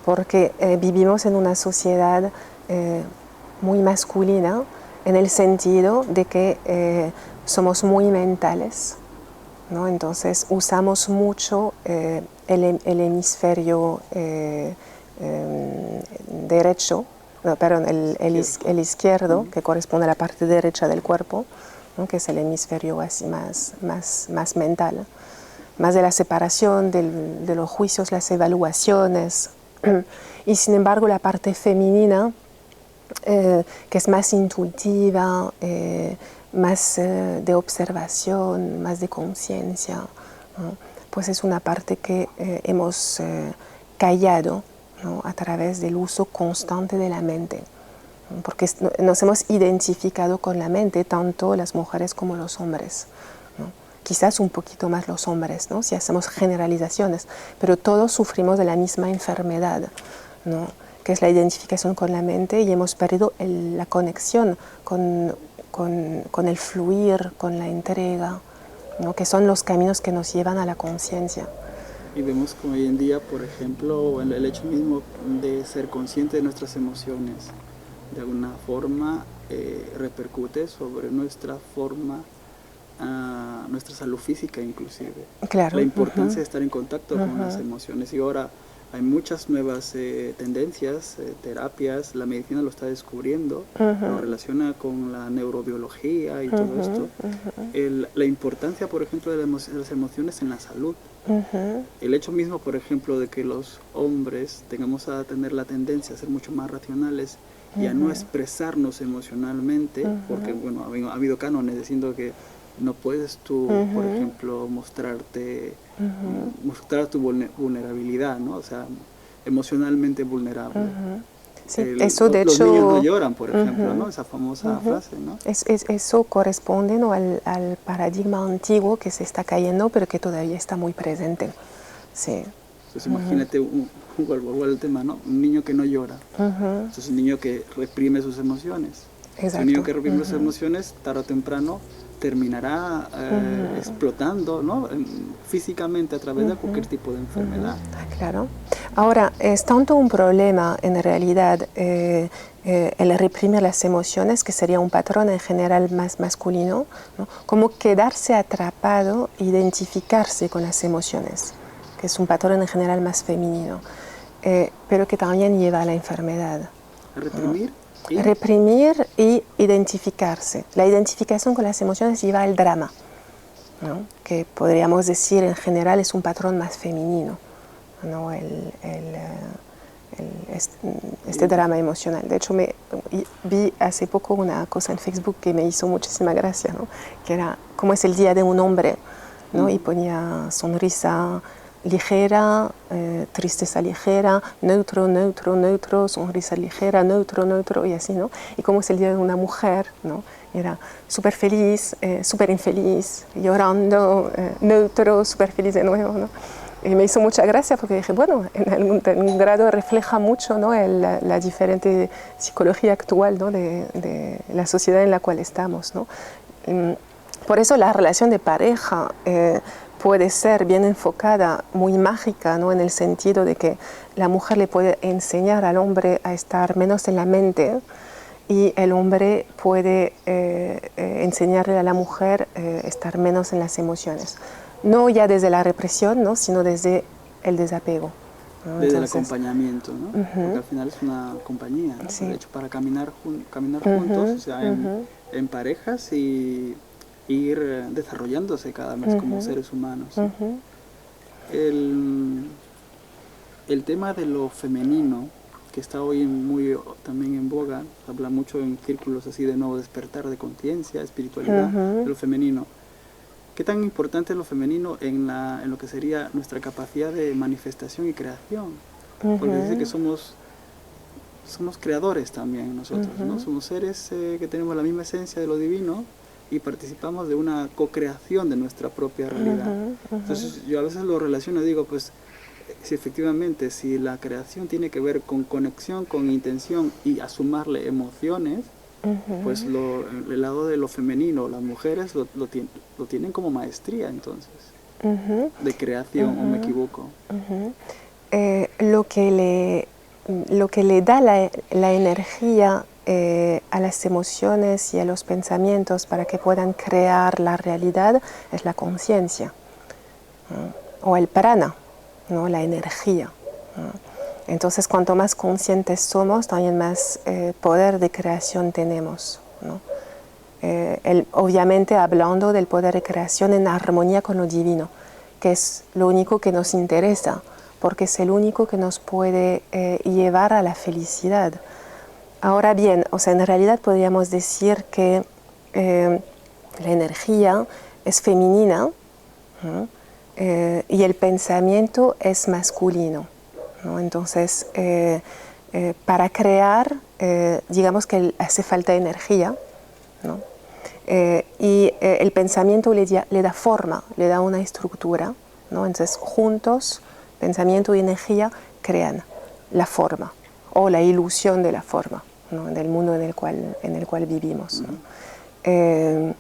Porque vivimos en una sociedad muy masculina en el sentido de que somos muy mentales, ¿no? Entonces usamos mucho el hemisferio derecho, el izquierdo, que corresponde a la parte derecha del cuerpo, ¿no? Que es el hemisferio así más mental, más de la separación de los juicios, las evaluaciones. Y sin embargo la parte femenina, que es más intuitiva, más de observación, más de conciencia, ¿no? Pues es una parte que hemos callado, ¿no? A través del uso constante de la mente, ¿no? Porque nos hemos identificado con la mente, tanto las mujeres como los hombres, ¿no? Quizás un poquito más los hombres, ¿no? Si hacemos generalizaciones, pero todos sufrimos de la misma enfermedad, ¿no? Que es la identificación con la mente, y hemos perdido la conexión con el fluir, con la entrega, ¿no? Que son los caminos que nos llevan a la conciencia.
Y vemos que hoy en día, por ejemplo, el hecho mismo de ser consciente de nuestras emociones, de alguna forma repercute sobre nuestra forma, nuestra salud física inclusive.
Claro.
La importancia de estar en contacto con las emociones. Y ahora hay muchas nuevas tendencias, terapias, la medicina lo está descubriendo, lo relaciona con la neurobiología y todo esto. La importancia, por ejemplo, de las emociones en la salud. El hecho mismo, por ejemplo, de que los hombres tengamos a tener la tendencia a ser mucho más racionales y a no expresarnos emocionalmente, porque bueno, ha habido cánones diciendo que no puedes tú, por ejemplo, mostrar tu vulnerabilidad, ¿no? O sea, emocionalmente vulnerable.
Sí, eso de
los
hecho,
niños no lloran, por ejemplo, ¿no? Esa famosa frase, ¿no?
Eso corresponde, ¿no?, al paradigma antiguo que se está cayendo, pero que todavía está muy presente. Sí.
Entonces imagínate, vuelvo al tema, ¿no? Un niño que no llora. Entonces es un niño que reprime sus emociones.
Exacto.
Un niño que reprime sus emociones, tarde o temprano terminará explotando, ¿no? Físicamente a través de cualquier tipo de enfermedad.
Claro. Ahora, es tanto un problema en realidad el reprimir las emociones, que sería un patrón en general más masculino, ¿no?, como quedarse atrapado, identificarse con las emociones, que es un patrón en general más femenino, pero que también lleva a la enfermedad.
¿Reprimir?
¿Y? Reprimir y identificarse. La identificación con las emociones lleva al drama, ¿no?, que podríamos decir en general es un patrón más femenino, ¿no?, este drama emocional. De hecho, vi hace poco una cosa en Facebook que me hizo muchísima gracia, ¿no?, que era cómo es el día de un hombre, ¿no? Y ponía sonrisa ligera, tristeza ligera, neutro, neutro, neutro, sonrisa ligera, neutro, neutro, y así, ¿no? Y cómo es el día de una mujer, ¿no? Y era súper feliz, súper infeliz, llorando, neutro, súper feliz de nuevo, ¿no? Y me hizo mucha gracia porque dije, bueno, en algún grado refleja mucho, ¿no?, la diferente psicología actual, ¿no?, de la sociedad en la cual estamos, ¿no? Por eso la relación de pareja puede ser bien enfocada, muy mágica, ¿no?, en el sentido de que la mujer le puede enseñar al hombre a estar menos en la mente y el hombre puede enseñarle a la mujer estar menos en las emociones. No ya desde la represión, ¿no?, sino desde el desapego, ¿no?
Desde el acompañamiento, ¿no? Porque al final es una compañía, ¿no?
Sí.
De hecho, para caminar juntos, o sea, en parejas y ir desarrollándose cada vez como seres humanos, ¿sí? El tema de lo femenino, que está hoy muy también en boga, se habla mucho en círculos así de nuevo despertar de conciencia, espiritualidad, de lo femenino. ¿Qué tan importante es lo femenino en lo que sería nuestra capacidad de manifestación y creación? Porque dice que somos creadores también nosotros, ¿no? Somos seres que tenemos la misma esencia de lo divino y participamos de una co-creación de nuestra propia realidad. Entonces yo a veces lo relaciono y digo, pues, si efectivamente, si la creación tiene que ver con conexión, con intención y a sumarle emociones, pues el lado de lo femenino, las mujeres lo tienen como maestría, entonces, de creación, ¿o me equivoco?
Lo que le da la energía a las emociones y a los pensamientos para que puedan crear la realidad es la conciencia, ¿no?, o el prana, ¿no?, la energía, ¿no? Entonces, cuanto más conscientes somos, también más poder de creación tenemos, ¿no? Obviamente hablando del poder de creación en armonía con lo divino, que es lo único que nos interesa, porque es el único que nos puede llevar a la felicidad. Ahora bien, o sea, en realidad podríamos decir que la energía es femenina, ¿no?, y el pensamiento es masculino, ¿no? Entonces, para crear, digamos que hace falta energía, ¿no? Y el pensamiento le da forma, le da una estructura, ¿no? Entonces, juntos, pensamiento y energía crean la forma o la ilusión de la forma, ¿no?, del mundo en el cual vivimos, ¿no?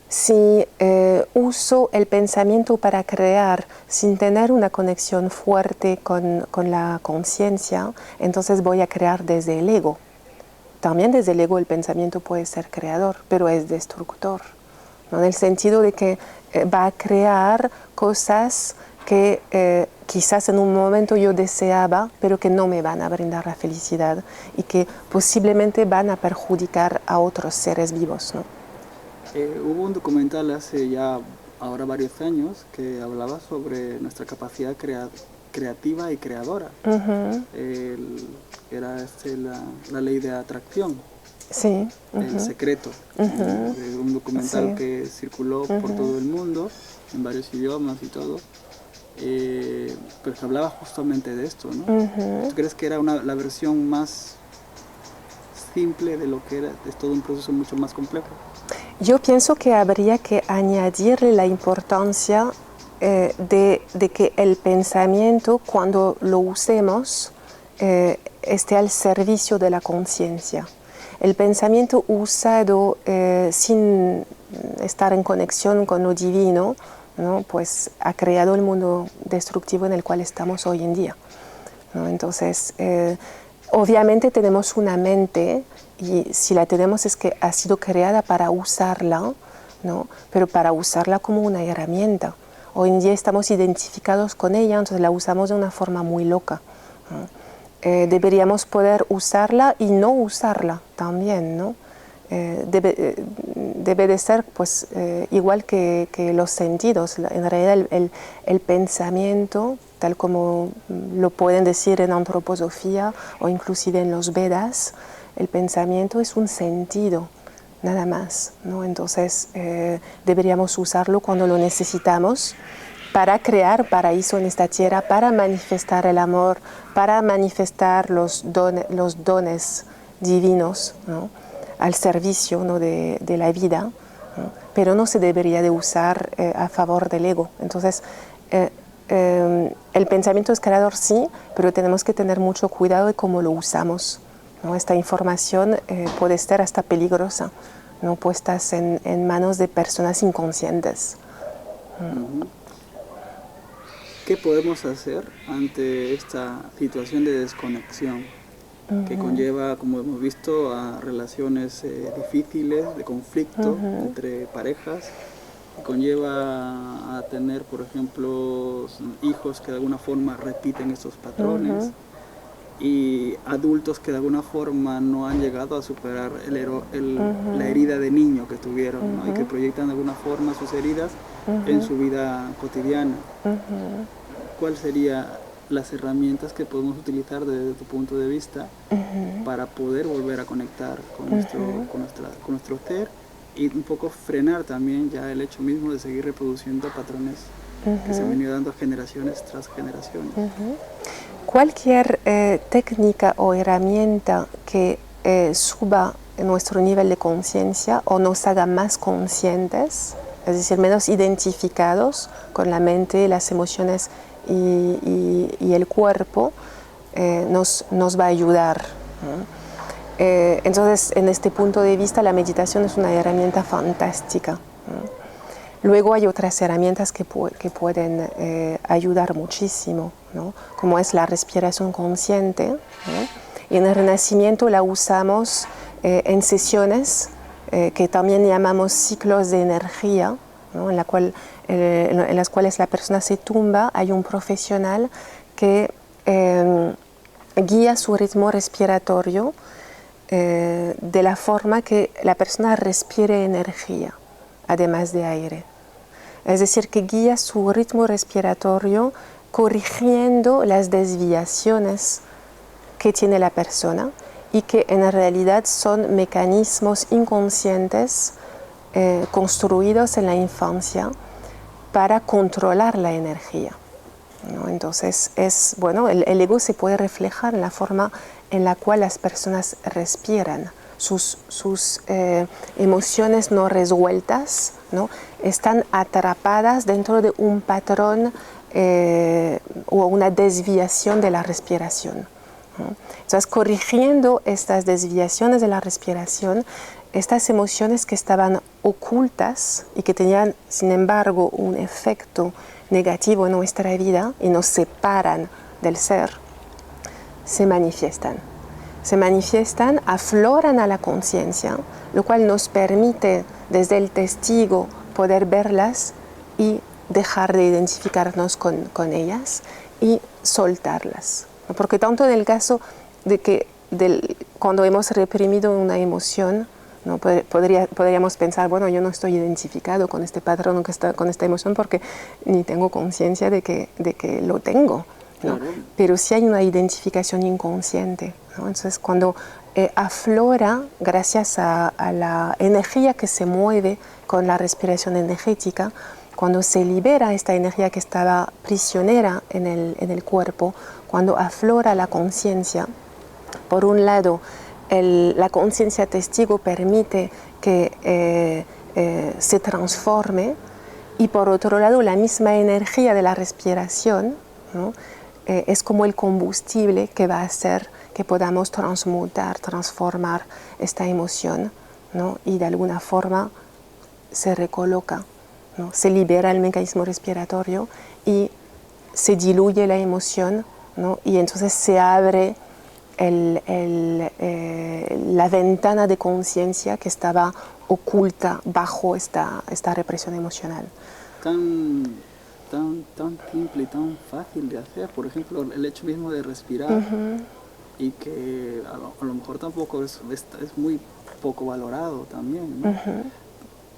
Si uso el pensamiento para crear sin tener una conexión fuerte con la conciencia, entonces voy a crear desde el ego. También desde el ego el pensamiento puede ser creador, pero es destructor, ¿no?, en el sentido de que va a crear cosas que quizás en un momento yo deseaba, pero que no me van a brindar la felicidad y que posiblemente van a perjudicar a otros seres vivos, ¿no?
Hubo un documental hace ya ahora varios años que hablaba sobre nuestra capacidad creativa y creadora. era la ley de atracción.
Sí.
El secreto, un documental que circuló por todo el mundo, en varios idiomas y todo, pero que hablaba justamente de esto, ¿no? ¿Tú crees que era la versión más simple de lo que era? Es todo un proceso mucho más complejo.
Yo pienso que habría que añadirle la importancia de que el pensamiento, cuando lo usemos, esté al servicio de la conciencia. El pensamiento usado sin estar en conexión con lo divino, ¿no? Pues ha creado el mundo destructivo en el cual estamos hoy en día, ¿no? Entonces, obviamente tenemos una mente, y si la tenemos es que ha sido creada para usarla, ¿no? Pero para usarla como una herramienta. Hoy en día estamos identificados con ella, entonces la usamos de una forma muy loca, ¿no? Deberíamos poder usarla y no usarla también, ¿no? Debe de ser pues, igual que los sentidos. En realidad el pensamiento, tal como lo pueden decir en antroposofía o inclusive en los Vedas, el pensamiento es un sentido, nada más, ¿no? Entonces deberíamos usarlo cuando lo necesitamos, para crear paraíso en esta tierra, para manifestar el amor, para manifestar los dones divinos, ¿no? Al servicio, ¿no? de la vida, ¿no? Pero no se debería de usar a favor del ego. Entonces, el pensamiento es creador, sí, pero tenemos que tener mucho cuidado de cómo lo usamos, ¿no? Esta información puede ser hasta peligrosa, ¿no? Puestas en manos de personas inconscientes.
¿Qué podemos hacer ante esta situación de desconexión que conlleva, como hemos visto, a relaciones difíciles, de conflicto entre parejas, que conlleva a tener, por ejemplo, hijos que de alguna forma repiten estos patrones y adultos que de alguna forma no han llegado a superar la herida de niño que tuvieron, ¿no? Y que proyectan de alguna forma sus heridas en su vida cotidiana? ¿Cuáles serían las herramientas que podemos utilizar desde tu punto de vista para poder volver a conectar con nuestro ser y un poco frenar también ya el hecho mismo de seguir reproduciendo patrones que se han venido dando generaciones tras generaciones?
Cualquier técnica o herramienta que suba nuestro nivel de conciencia o nos haga más conscientes, es decir, menos identificados con la mente, las emociones y el cuerpo, nos va a ayudar, ¿no? Entonces, en este punto de vista, la meditación es una herramienta fantástica, ¿no? Luego hay otras herramientas que pueden ayudar muchísimo, ¿no? Como es la respiración consciente, ¿no? Y en el Renacimiento la usamos en sesiones que también llamamos ciclos de energía, ¿no? en las cuales la persona se tumba, hay un profesional que guía su ritmo respiratorio de la forma que la persona respire energía, además de aire. Es decir, que guía su ritmo respiratorio corrigiendo las desviaciones que tiene la persona y que en realidad son mecanismos inconscientes construidos en la infancia para controlar la energía, ¿no? Entonces, el ego se puede reflejar en la forma en la cual las personas respiran. Sus emociones no resueltas, ¿no? Están atrapadas dentro de un patrón o una desviación de la respiración, ¿no? Entonces, corrigiendo estas desviaciones de la respiración, estas emociones que estaban ocultas y que tenían, sin embargo, un efecto negativo en nuestra vida y nos separan del ser, se manifiestan, afloran a la conciencia, lo cual nos permite desde el testigo poder verlas y dejar de identificarnos con ellas y soltarlas. Porque tanto en el caso de que cuando hemos reprimido una emoción, ¿no? Podríamos pensar, bueno, yo no estoy identificado con este patrón, con esta emoción, porque ni tengo conciencia de que lo tengo, ¿no? Claro. Pero sí hay una identificación inconsciente, ¿no? Entonces, cuando aflora, gracias a la energía que se mueve con la respiración energética, cuando se libera esta energía que estaba prisionera en el cuerpo, cuando aflora la conciencia, por un lado, la conciencia testigo permite que se transforme, y por otro lado, la misma energía de la respiración, ¿no? Es como el combustible que va a hacer que podamos transmutar, transformar esta emoción, ¿no? Y de alguna forma se recoloca, ¿no? Se libera el mecanismo respiratorio y se diluye la emoción, ¿no? Y entonces se abre la ventana de conciencia que estaba oculta bajo esta represión emocional.
Tan simple y tan fácil de hacer. Por ejemplo, el hecho mismo de respirar, y que a lo mejor tampoco es muy poco valorado también, ¿no?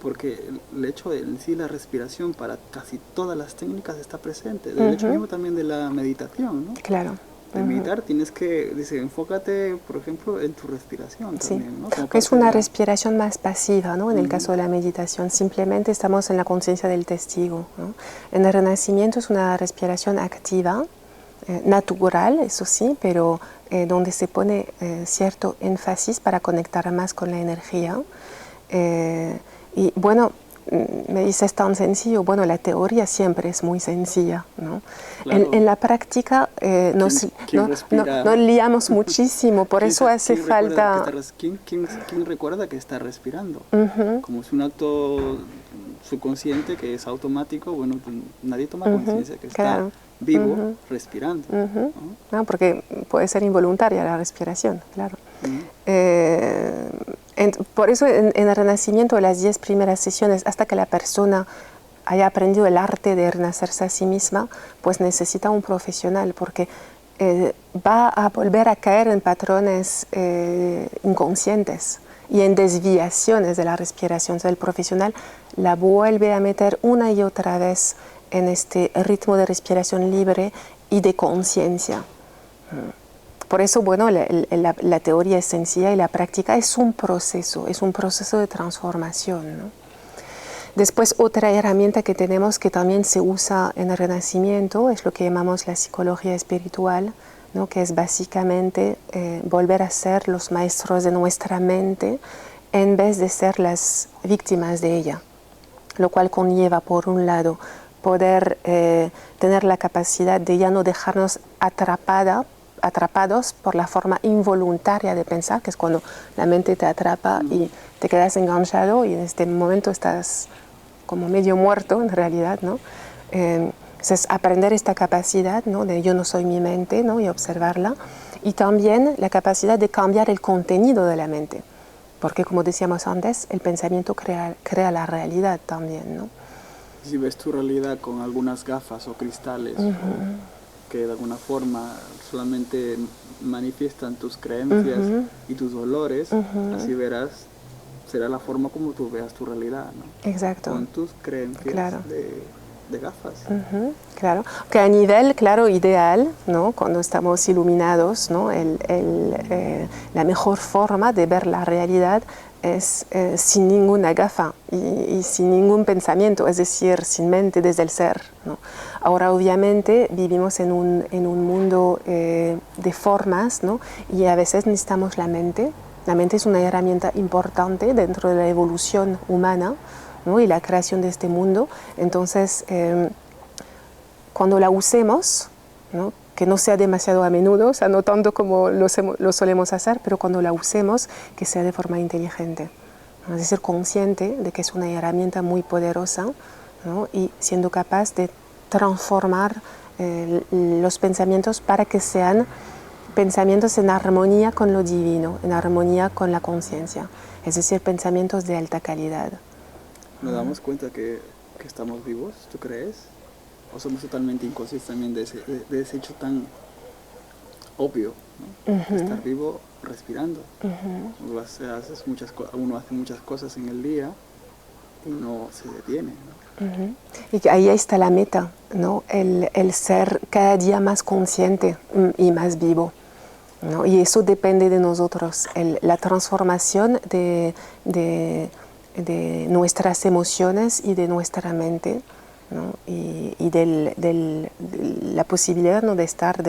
Porque el hecho de sí, la respiración para casi todas las técnicas está presente. El hecho mismo también de la meditación, ¿no?
Claro.
De meditar tienes que, dice, enfócate, por ejemplo, en tu respiración también, ¿no?
Que es una respiración más pasiva, ¿no? En el caso de la meditación, simplemente estamos en la conciencia del testigo, ¿no? En el Renacimiento es una respiración activa, natural, eso sí, pero donde se pone cierto énfasis para conectar más con la energía. Y bueno, me dices tan sencillo, bueno, la teoría siempre es muy sencilla, ¿no? Claro. En la práctica nos liamos muchísimo, por eso hace falta...
¿Quién recuerda que está respirando? Como es un acto subconsciente que es automático, bueno, nadie toma conciencia que está vivo, respirando.
No, porque puede ser involuntaria la respiración, claro. Por eso en el Renacimiento, las 10 primeras sesiones, hasta que la persona haya aprendido el arte de renacerse a sí misma, pues necesita un profesional, porque va a volver a caer en patrones inconscientes y en desviaciones de la respiración. O sea, el profesional la vuelve a meter una y otra vez en este ritmo de respiración libre y de conciencia. Por eso, bueno, la teoría es sencilla y la práctica es un proceso de transformación, ¿no? Después, otra herramienta que tenemos que también se usa en el Renacimiento es lo que llamamos la psicología espiritual, ¿no? Que es básicamente volver a ser los maestros de nuestra mente en vez de ser las víctimas de ella, lo cual conlleva, por un lado, poder tener la capacidad de ya no dejarnos atrapados por la forma involuntaria de pensar, que es cuando la mente te atrapa y te quedas enganchado y en este momento estás como medio muerto en realidad, ¿no? Entonces, aprender esta capacidad, ¿no? De yo no soy mi mente, ¿no? Y observarla, y también la capacidad de cambiar el contenido de la mente, porque como decíamos antes, el pensamiento crea la realidad también, ¿no?
Si ves tu realidad con algunas gafas o cristales, que de alguna forma solamente manifiestan tus creencias y tus dolores, así verás, será la forma como tú veas tu realidad, ¿no?
Exacto.
Con tus creencias de gafas.
Claro, que a nivel, claro, ideal, ¿no? Cuando estamos iluminados, ¿no? La mejor forma de ver la realidad es sin ninguna gafa y sin ningún pensamiento, es decir, sin mente desde el ser, ¿no? Ahora, obviamente, vivimos en un mundo de formas, ¿no? Y a veces necesitamos la mente. La mente es una herramienta importante dentro de la evolución humana, ¿no? Y la creación de este mundo. Entonces, cuando la usemos, ¿no? Que no sea demasiado a menudo, o sea, no tanto como lo solemos hacer, pero cuando la usemos, que sea de forma inteligente, ¿no? Es decir, consciente de que es una herramienta muy poderosa, ¿no? Y siendo capaz de transformar los pensamientos para que sean pensamientos en armonía con lo divino, en armonía con la conciencia, es decir, pensamientos de alta calidad.
¿Nos damos cuenta que estamos vivos, tú crees? ¿O somos totalmente inconscientes también de ese hecho tan obvio, ¿no? Estar vivo respirando? Uno hace muchas cosas en el día y no se detiene, ¿no?
Y ahí está la meta, ¿no? El ser cada día más consciente y más vivo. ¿no? Y eso depende de nosotros, la transformación de nuestras emociones y de nuestra mente, ¿no? Y de la posibilidad, ¿no?, de estar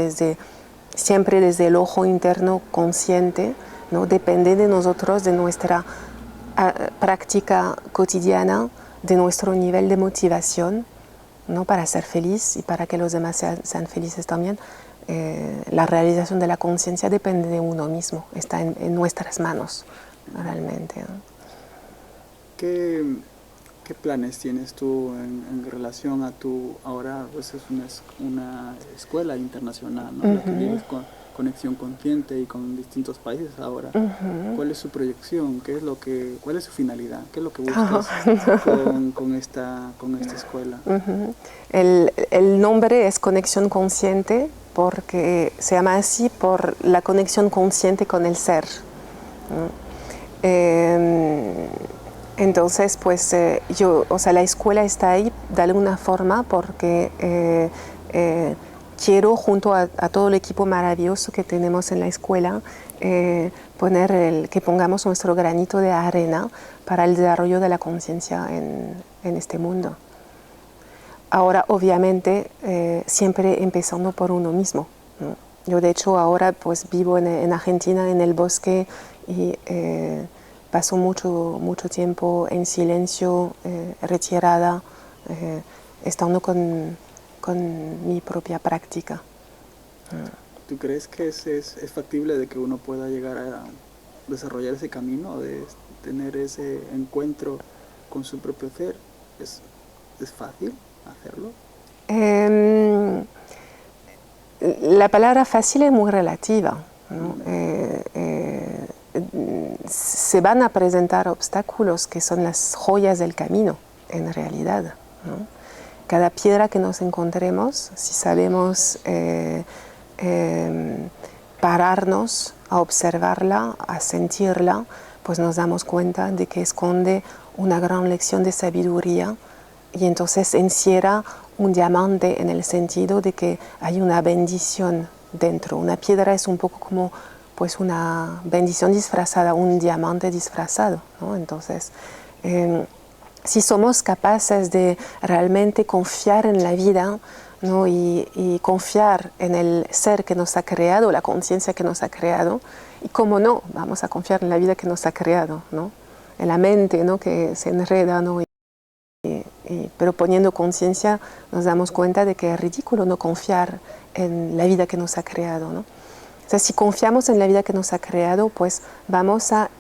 siempre desde el ojo interno consciente, ¿no? Depende de nosotros, de nuestra práctica cotidiana, de nuestro nivel de motivación, ¿no?, para ser feliz y para que los demás sean felices también. La realización de la conciencia depende de uno mismo, está en nuestras manos realmente, ¿no?
¿Qué planes tienes tú en relación a tu, ahora pues es una escuela internacional, ¿no? La que vives con conexión consciente y con distintos países ahora? ¿Cuál es su proyección? ¿Cuál es su finalidad? ¿Qué es lo que buscas con esta escuela?
El nombre es Conexión Consciente porque se llama así por la conexión consciente con el ser, ¿no? Entonces, pues la escuela está ahí de alguna forma porque quiero, junto a todo el equipo maravilloso que tenemos en la escuela, que pongamos nuestro granito de arena para el desarrollo de la conciencia en este mundo. Ahora, obviamente, siempre empezando por uno mismo, ¿no? Yo, de hecho, ahora pues vivo en Argentina, en el bosque, y paso mucho tiempo en silencio, retirada, estando con mi propia práctica.
¿Tú crees que es factible de que uno pueda llegar a desarrollar ese camino, de tener ese encuentro con su propio ser? ¿Es fácil hacerlo?
La palabra fácil es muy relativa, ¿no? Se van a presentar obstáculos que son las joyas del camino, en realidad, ¿no? Cada piedra que nos encontremos, si sabemos pararnos a observarla, a sentirla, pues nos damos cuenta de que esconde una gran lección de sabiduría y entonces encierra un diamante en el sentido de que hay una bendición dentro. Una piedra es un poco como pues una bendición disfrazada, un diamante disfrazado, ¿no? Entonces, si somos capaces de realmente confiar en la vida, ¿no? y confiar en el ser que nos ha creado, la conciencia que nos ha creado, y cómo no, vamos a confiar en la vida que nos ha creado, ¿no? En la mente, ¿no?, que se enreda, ¿no? Pero poniendo conciencia nos damos cuenta de que es ridículo no confiar en la vida que nos ha creado, ¿no? O sea, si confiamos en la vida que nos ha creado, pues vamos a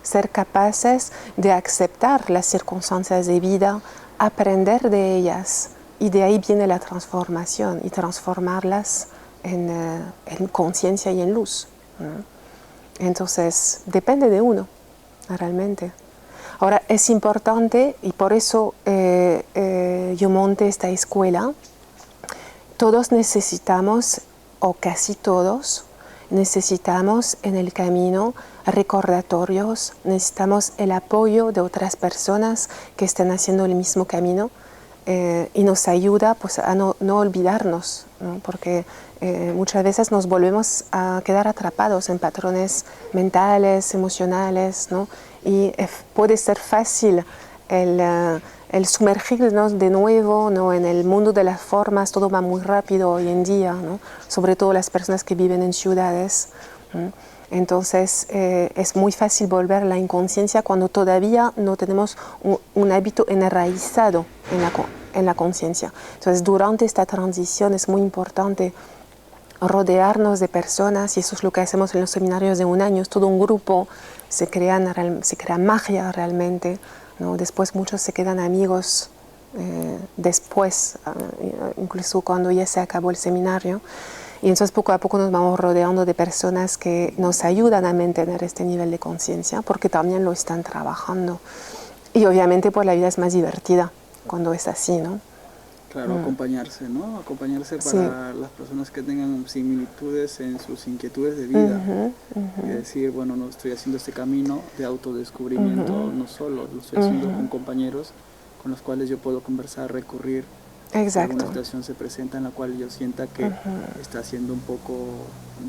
ser capaces de aceptar las circunstancias de vida, aprender de ellas, y de ahí viene la transformación y transformarlas en conciencia y en luz, ¿no? Entonces, depende de uno, realmente. Ahora, es importante, y por eso yo monté esta escuela, todos necesitamos, o casi todos, necesitamos en el camino recordatorios, necesitamos el apoyo de otras personas que estén haciendo el mismo camino, y nos ayuda pues, a no olvidarnos, ¿no? Porque muchas veces nos volvemos a quedar atrapados en patrones mentales, emocionales, ¿no? Y puede ser fácil el sumergirnos de nuevo, ¿no?, en el mundo de las formas. Todo va muy rápido hoy en día, ¿no?, sobre todo las personas que viven en ciudades, ¿no? Entonces es muy fácil volver a la inconsciencia cuando todavía no tenemos un hábito enraizado en la conciencia. Entonces durante esta transición es muy importante rodearnos de personas, y eso es lo que hacemos en los seminarios de un año. Es todo un grupo, se crea magia realmente, ¿no? Después muchos se quedan amigos después, incluso cuando ya se acabó el seminario. Y entonces poco a poco nos vamos rodeando de personas que nos ayudan a mantener este nivel de conciencia, porque también lo están trabajando. Y obviamente pues la vida es más divertida cuando es así, ¿no?
Claro, acompañarse, ¿no? Acompañarse para las personas que tengan similitudes en sus inquietudes de vida. Y decir, bueno, no estoy haciendo este camino de autodescubrimiento, no solo, lo estoy haciendo con compañeros con los cuales yo puedo conversar, recurrir
Exacto.
Alguna situación se presenta en la cual yo sienta que está siendo un poco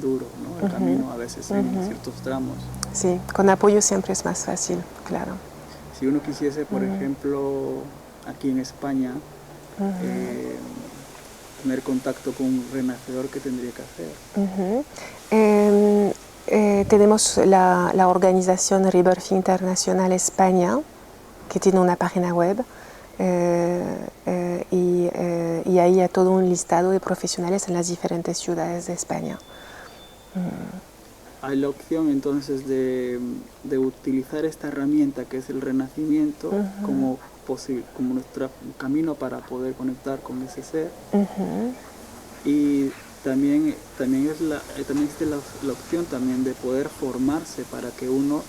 duro, ¿no? El camino a veces en ciertos tramos.
Sí, con apoyo siempre es más fácil, claro.
Si uno quisiese, por ejemplo, aquí en España, tener contacto con un renacedor, ¿qué tendría que hacer?
Tenemos la organización Rebirth Internacional España, que tiene una página web, y ahí hay todo un listado de profesionales en las diferentes ciudades de España.
Hay la opción entonces de utilizar esta herramienta que es el renacimiento como nuestro camino para poder conectar con ese ser. Y también existe la opción también de poder formarse para que uno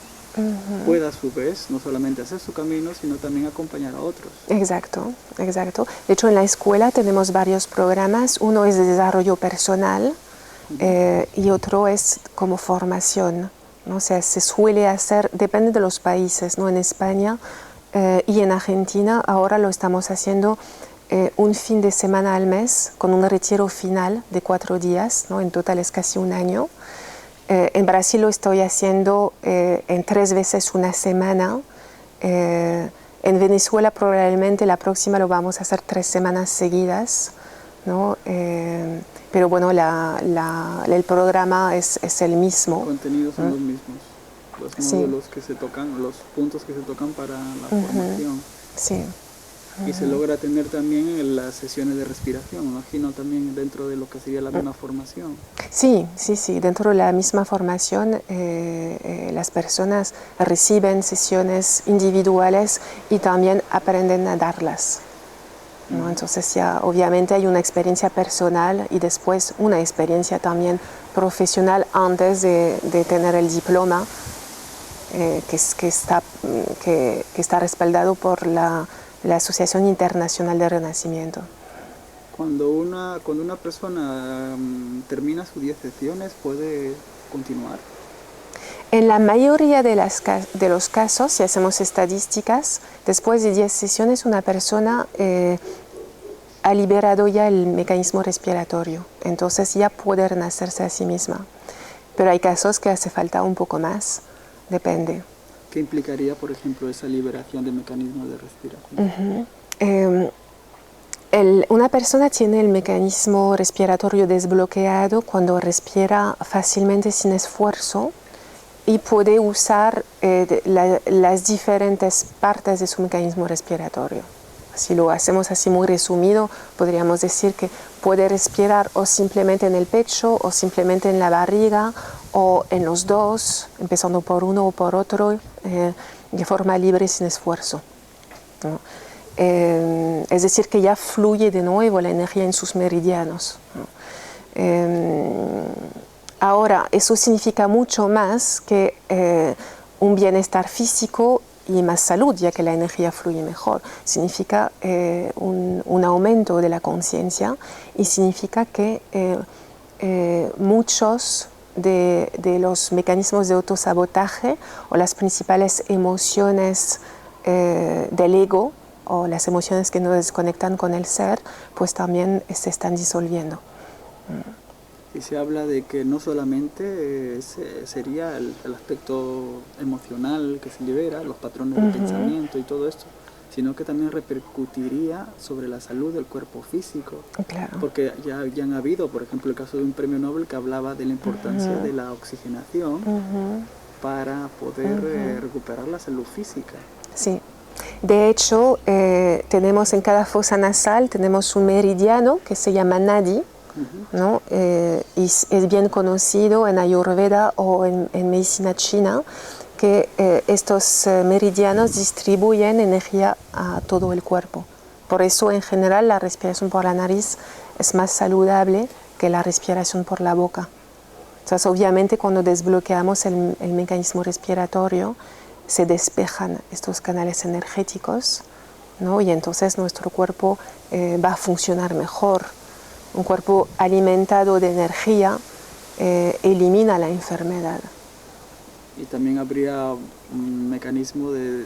pueda a su vez no solamente hacer su camino, sino también acompañar a otros.
Exacto, exacto. De hecho, en la escuela tenemos varios programas. Uno es de desarrollo personal y otro es como formación, ¿no? O sea, se suele hacer, depende de los países, ¿no? En España y en Argentina ahora lo estamos haciendo un fin de semana al mes con un retiro final de 4 días, ¿no? En total es casi un año. En Brasil lo estoy haciendo en 3 veces una semana. En Venezuela probablemente la próxima lo vamos a hacer 3 semanas seguidas, ¿no? Pero bueno, el programa es el mismo.
Los contenidos son los mismos, los módulos que se tocan, los puntos que se tocan para la formación.
Sí.
Y se logra tener también las sesiones de respiración, me imagino también dentro de lo que sería la misma formación.
Sí, sí, sí. Dentro de la misma formación las personas reciben sesiones individuales y también aprenden a darlas, ¿no? Entonces ya obviamente hay una experiencia personal y después una experiencia también profesional antes de tener el diploma que está respaldado por la Asociación Internacional de Renacimiento.
Cuando una persona termina sus 10 sesiones, ¿puede continuar?
En la mayoría de los casos, si hacemos estadísticas, después de 10 sesiones una persona ha liberado ya el mecanismo respiratorio, entonces ya puede renacerse a sí misma. Pero hay casos que hace falta un poco más, depende.
¿Qué implicaría, por ejemplo, esa liberación de mecanismos de respiración?
Una persona tiene el mecanismo respiratorio desbloqueado cuando respira fácilmente sin esfuerzo y puede usar las diferentes partes de su mecanismo respiratorio. Si lo hacemos así muy resumido, podríamos decir que puede respirar o simplemente en el pecho o simplemente en la barriga o en los dos, empezando por uno o por otro, de forma libre sin esfuerzo, ¿no? Es decir, que ya fluye de nuevo la energía en sus meridianos, ¿no? Ahora, eso significa mucho más que un bienestar físico y más salud, ya que la energía fluye mejor. Significa un aumento de la conciencia y significa que muchos de los mecanismos de autosabotaje o las principales emociones del ego o las emociones que nos desconectan con el ser, pues también se están disolviendo.
Y se habla de que no solamente sería el aspecto emocional que se libera, los patrones de pensamiento y todo esto, sino que también repercutiría sobre la salud del cuerpo físico.
Claro.
Porque ya han habido, por ejemplo, el caso de un premio Nobel que hablaba de la importancia de la oxigenación para poder recuperar la salud física.
Sí. De hecho, tenemos en cada fosa nasal tenemos un meridiano que se llama nadi, ¿no? Y es bien conocido en Ayurveda o en medicina china que estos meridianos distribuyen energía a todo el cuerpo. Por eso, en general, la respiración por la nariz es más saludable que la respiración por la boca. Entonces, obviamente, cuando desbloqueamos el mecanismo respiratorio, se despejan estos canales energéticos, ¿no? Y entonces nuestro cuerpo va a funcionar mejor. Un cuerpo alimentado de energía elimina la enfermedad.
Y también habría un mecanismo de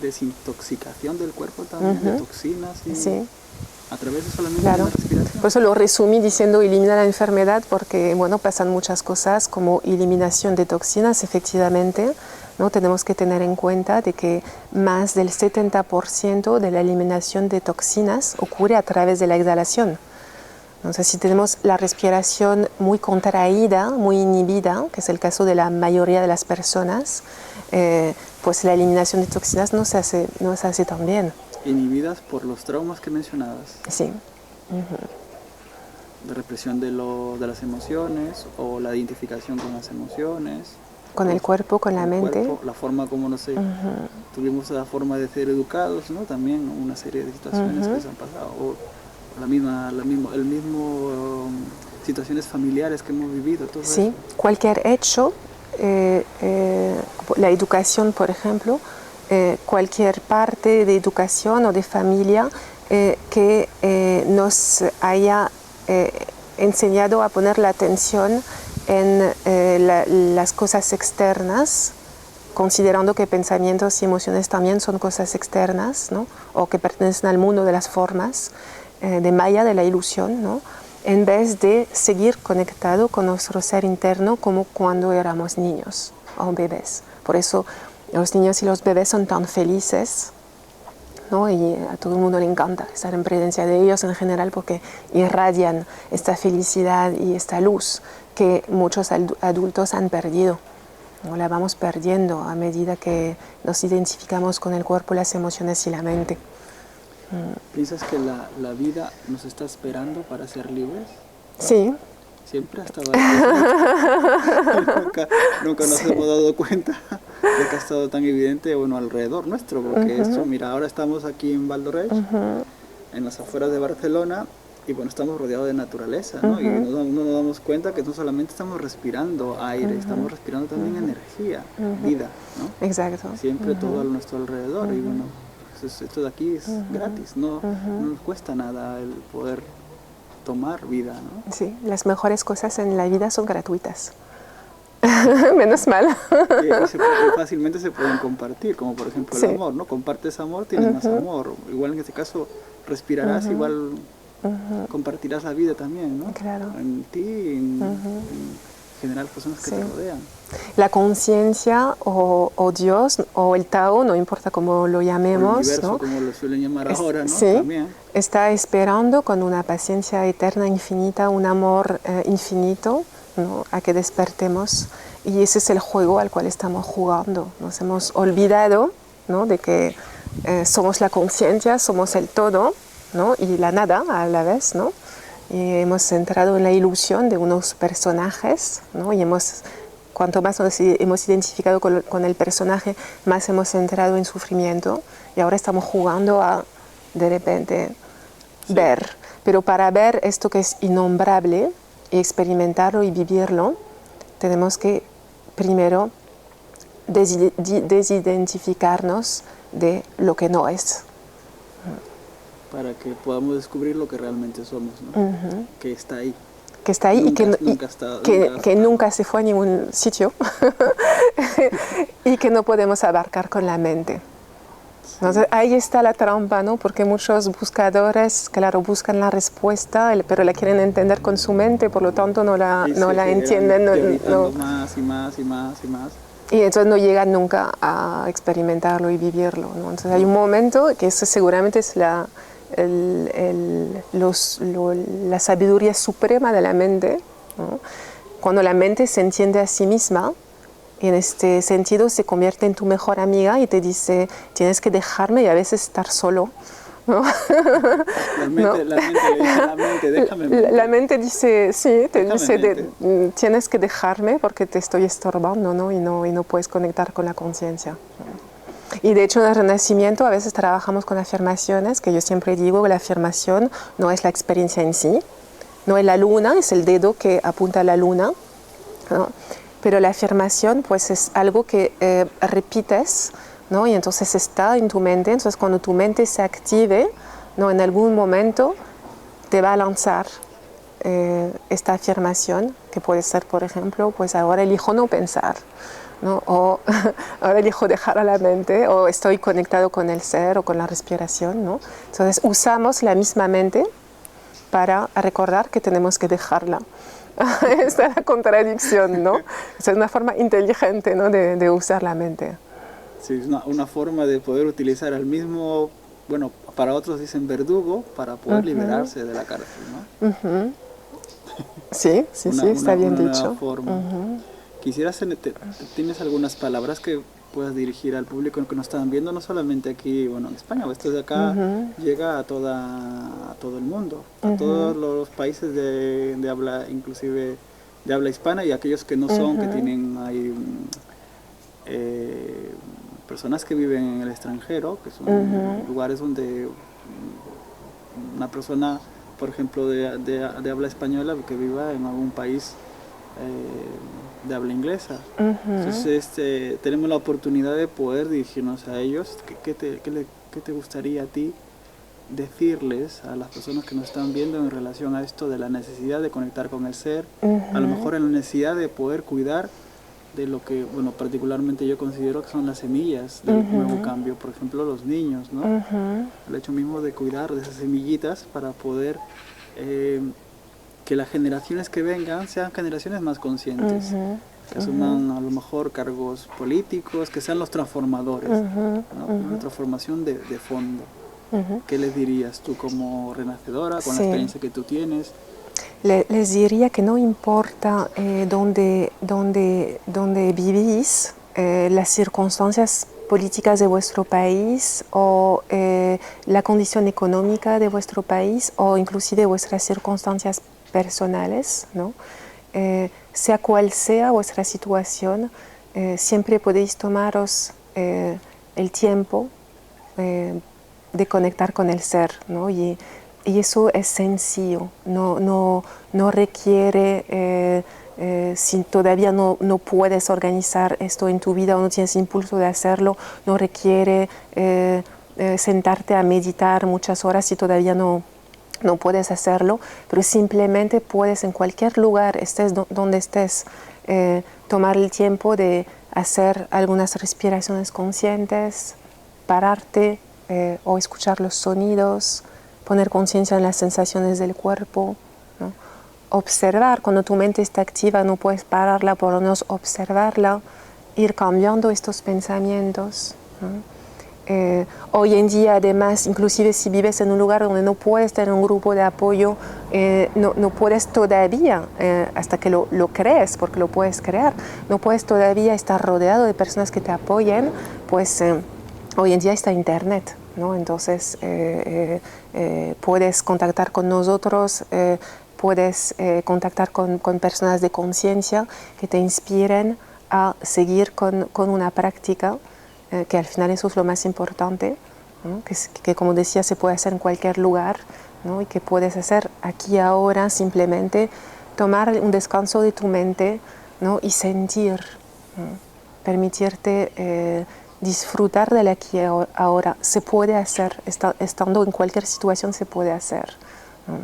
desintoxicación del cuerpo también, de toxinas.
Sí,
a través de solamente
Claro.
la respiración.
Por eso lo resumí diciendo elimina la enfermedad, porque bueno, pasan muchas cosas como eliminación de toxinas, efectivamente, ¿no? Tenemos que tener en cuenta de que más del 70% de la eliminación de toxinas ocurre a través de la exhalación. Entonces, si tenemos la respiración muy contraída, muy inhibida, que es el caso de la mayoría de las personas, pues la eliminación de toxinas no se hace tan bien.
Inhibidas por los traumas que mencionabas.
Sí.
La represión de las emociones o la identificación con las emociones.
Con el cuerpo, con la mente.
Cuerpo, la forma como, no sé, tuvimos la forma de ser educados, ¿no? También una serie de situaciones que se han pasado. O situaciones familiares que hemos vivido. Todo
Sí,
eso.
cualquier hecho, la educación, por ejemplo, cualquier parte de educación o de familia que nos haya enseñado a poner la atención en las cosas externas, considerando que pensamientos y emociones también son cosas externas, ¿no? O que pertenecen al mundo de las formas, de Maya, de la ilusión, ¿no? En vez de seguir conectado con nuestro ser interno como cuando éramos niños o bebés. Por eso los niños y los bebés son tan felices, ¿no? Y a todo el mundo le encanta estar en presencia de ellos en general porque irradian esta felicidad y esta luz que muchos adultos han perdido. ¿No? La vamos perdiendo a medida que nos identificamos con el cuerpo, las emociones y la mente.
¿Piensas que la vida nos está esperando para ser libres?
Sí.
Siempre ha estado ahí. nunca nos hemos dado cuenta de que ha estado tan evidente, bueno, alrededor nuestro, porque esto, mira, ahora estamos aquí en Valldoreix, en las afueras de Barcelona, y bueno, estamos rodeados de naturaleza, ¿no? Y no nos damos cuenta que no solamente estamos respirando aire, estamos respirando también energía, vida, ¿no?
Exacto.
Siempre todo a nuestro alrededor, y bueno, esto de aquí es gratis, no nos cuesta nada el poder tomar vida, ¿no?
Sí, las mejores cosas en la vida son gratuitas. Menos mal.
Y fácilmente se pueden compartir, como por ejemplo el amor, ¿no? Compartes amor, tienes más amor. Igual en este caso respirarás, igual compartirás la vida también, ¿no?
Claro.
En ti, en general personas que te rodean.
La conciencia o Dios o el Tao, no importa cómo lo llamemos,
o el universo,
¿no?
como lo suelen llamar ahora, ¿no?
Sí,
también.
Está esperando con una paciencia eterna, infinita, un amor infinito, ¿no? A que despertemos. Y ese es el juego al cual estamos jugando. Nos hemos olvidado, ¿no? De que somos la conciencia, somos el todo, ¿no? Y la nada a la vez, ¿no? Y hemos entrado en la ilusión de unos personajes, ¿no? Y cuanto más nos hemos identificado con el personaje, más hemos entrado en sufrimiento. Y ahora estamos jugando a, de repente, ver. Pero para ver esto que es innombrable y experimentarlo y vivirlo, tenemos que primero desidentificarnos de lo que no es.
Para que podamos descubrir lo que realmente somos, ¿no? Que está ahí.
Que está ahí que nunca se fue a ningún sitio y que no podemos abarcar con la mente. Entonces, ahí está la trampa, ¿no? Porque muchos buscadores, claro, buscan la respuesta, pero la quieren entender con su mente, por lo tanto no la entienden.
Más y más y más y más.
Y entonces no llegan nunca a experimentarlo y vivirlo, ¿no? Entonces hay un momento que eso seguramente es la sabiduría suprema de la mente, ¿no? Cuando la mente se entiende a sí misma, en este sentido se convierte en tu mejor amiga y te dice, tienes que dejarme y a veces estar solo, ¿no?
La mente le dice a la mente, déjame.
La mente dice, sí, te dice, tienes que dejarme porque te estoy estorbando, ¿no? Y no puedes conectar con la conciencia. Y de hecho en el Renacimiento a veces trabajamos con afirmaciones, que yo siempre digo que la afirmación no es la experiencia en sí, no es la luna, es el dedo que apunta a la luna, ¿no? Pero la afirmación pues es algo que repites, ¿no? Y entonces está en tu mente, entonces cuando tu mente se active, ¿no? En algún momento te va a lanzar esta afirmación, que puede ser, por ejemplo, pues ahora elijo no pensar, ¿no? O ahora elijo dejar a la mente, o estoy conectado con el ser o con la respiración, ¿no? Entonces usamos la misma mente para recordar que tenemos que dejarla. Esta es la contradicción, ¿no? Es una forma inteligente, ¿no? de usar la mente.
Sí, es una forma de poder utilizar al mismo, bueno, para otros dicen verdugo, para poder liberarse de la cárcel, ¿no?
Sí, está bien dicho.
Forma. Quisieras, ¿tienes algunas palabras que puedas dirigir al público que nos están viendo, no solamente aquí, bueno, en España, esto de acá llega a todo el mundo, a todos los países de habla, inclusive de habla hispana, y aquellos que no son, que tienen ahí personas que viven en el extranjero, que son lugares donde una persona, por ejemplo, de habla española, que viva en algún país de habla inglesa. Entonces tenemos la oportunidad de poder dirigirnos a ellos. ¿Qué te gustaría a ti decirles a las personas que nos están viendo en relación a esto de la necesidad de conectar con el ser, a lo mejor en la necesidad de poder cuidar de lo que, bueno, particularmente yo considero que son las semillas del nuevo cambio, por ejemplo, los niños, ¿no? El hecho mismo de cuidar de esas semillitas para poder que las generaciones que vengan sean generaciones más conscientes, que asuman a lo mejor cargos políticos, que sean los transformadores, ¿no? Una transformación de fondo. ¿Qué les dirías tú como renacedora, con la experiencia que tú tienes?
Les diría que no importa dónde vivís, las circunstancias políticas de vuestro país o la condición económica de vuestro país o inclusive vuestras circunstancias personales, ¿no? Sea cual sea vuestra situación, siempre podéis tomaros el tiempo de conectar con el ser, ¿no? Y eso es sencillo, no requiere, si todavía no puedes organizar esto en tu vida o no tienes impulso de hacerlo, no requiere sentarte a meditar muchas horas si todavía no puedes hacerlo, pero simplemente puedes en cualquier lugar, estés donde estés, tomar el tiempo de hacer algunas respiraciones conscientes, pararte o escuchar los sonidos, poner conciencia en las sensaciones del cuerpo, ¿no? Observar, cuando tu mente está activa no puedes pararla, por lo menos observarla, ir cambiando estos pensamientos, ¿no? Hoy en día además, inclusive si vives en un lugar donde no puedes tener un grupo de apoyo, no puedes todavía, hasta que lo crees, porque lo puedes crear, no puedes todavía estar rodeado de personas que te apoyen, pues hoy en día está internet, ¿no? Entonces puedes contactar con nosotros, puedes contactar con personas de conciencia que te inspiren a seguir con una práctica, que al final eso es lo más importante, ¿no? Que como decía se puede hacer en cualquier lugar, ¿no? Y que puedes hacer aquí ahora, simplemente tomar un descanso de tu mente, ¿no? Y sentir, ¿no? Permitirte disfrutar del aquí y ahora. Se puede hacer, estando en cualquier situación se puede hacer, ¿no?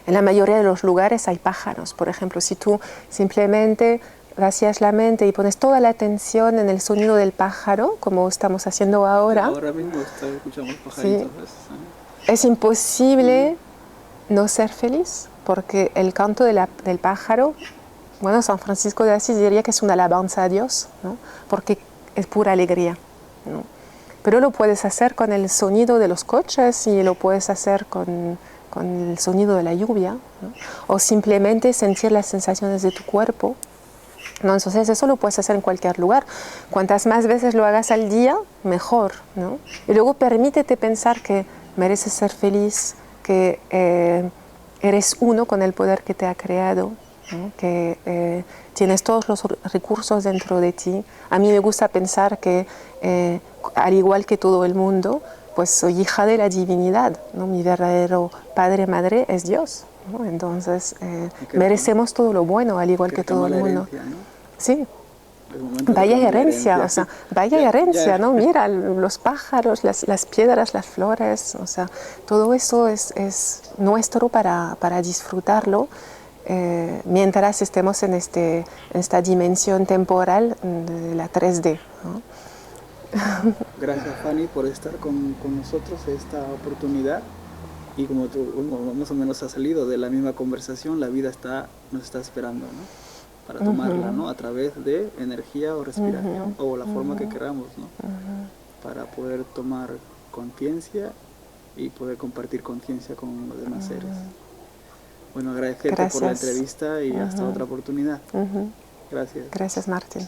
En la mayoría de los lugares hay pájaros, por ejemplo, si tú simplemente vacías la mente y pones toda la atención en el sonido del pájaro, como estamos haciendo ahora.
Ahora mismo escuchamos pajaritos.
Sí. Es imposible no ser feliz, porque el canto del pájaro, bueno, San Francisco de Asís diría que es una alabanza a Dios, ¿no? Porque es pura alegría, ¿no? Pero lo puedes hacer con el sonido de los coches y lo puedes hacer con el sonido de la lluvia, ¿no? O simplemente sentir las sensaciones de tu cuerpo, ¿no? Entonces eso lo puedes hacer en cualquier lugar. Cuantas más veces lo hagas al día, mejor, ¿no? Y luego permítete pensar que mereces ser feliz, que eres uno con el poder que te ha creado, ¿no? Que tienes todos los recursos dentro de ti. A mí me gusta pensar que al igual que todo el mundo, pues soy hija de la divinidad, ¿no? Mi verdadero padre, madre es Dios, ¿no? Entonces merecemos todo lo bueno, al igual que todo el mundo.
Herencia, ¿no?
Sí. Vaya herencia, o sea, vaya herencia, ¿no? Mira, los pájaros, las piedras, las flores, o sea, todo eso es nuestro para disfrutarlo. mientras estemos en esta dimensión temporal de la 3D, ¿no?
Gracias, Fanny, por estar con nosotros esta oportunidad. Y como tú más o menos has salido de la misma conversación, la vida nos está esperando, ¿no? Para tomarla, ¿no? A través de energía o respiración, o la forma que queramos, ¿no? Para poder tomar conciencia y poder compartir conciencia con los demás seres. Bueno, agradecerte por la entrevista y hasta otra oportunidad. Gracias.
Gracias, Martín.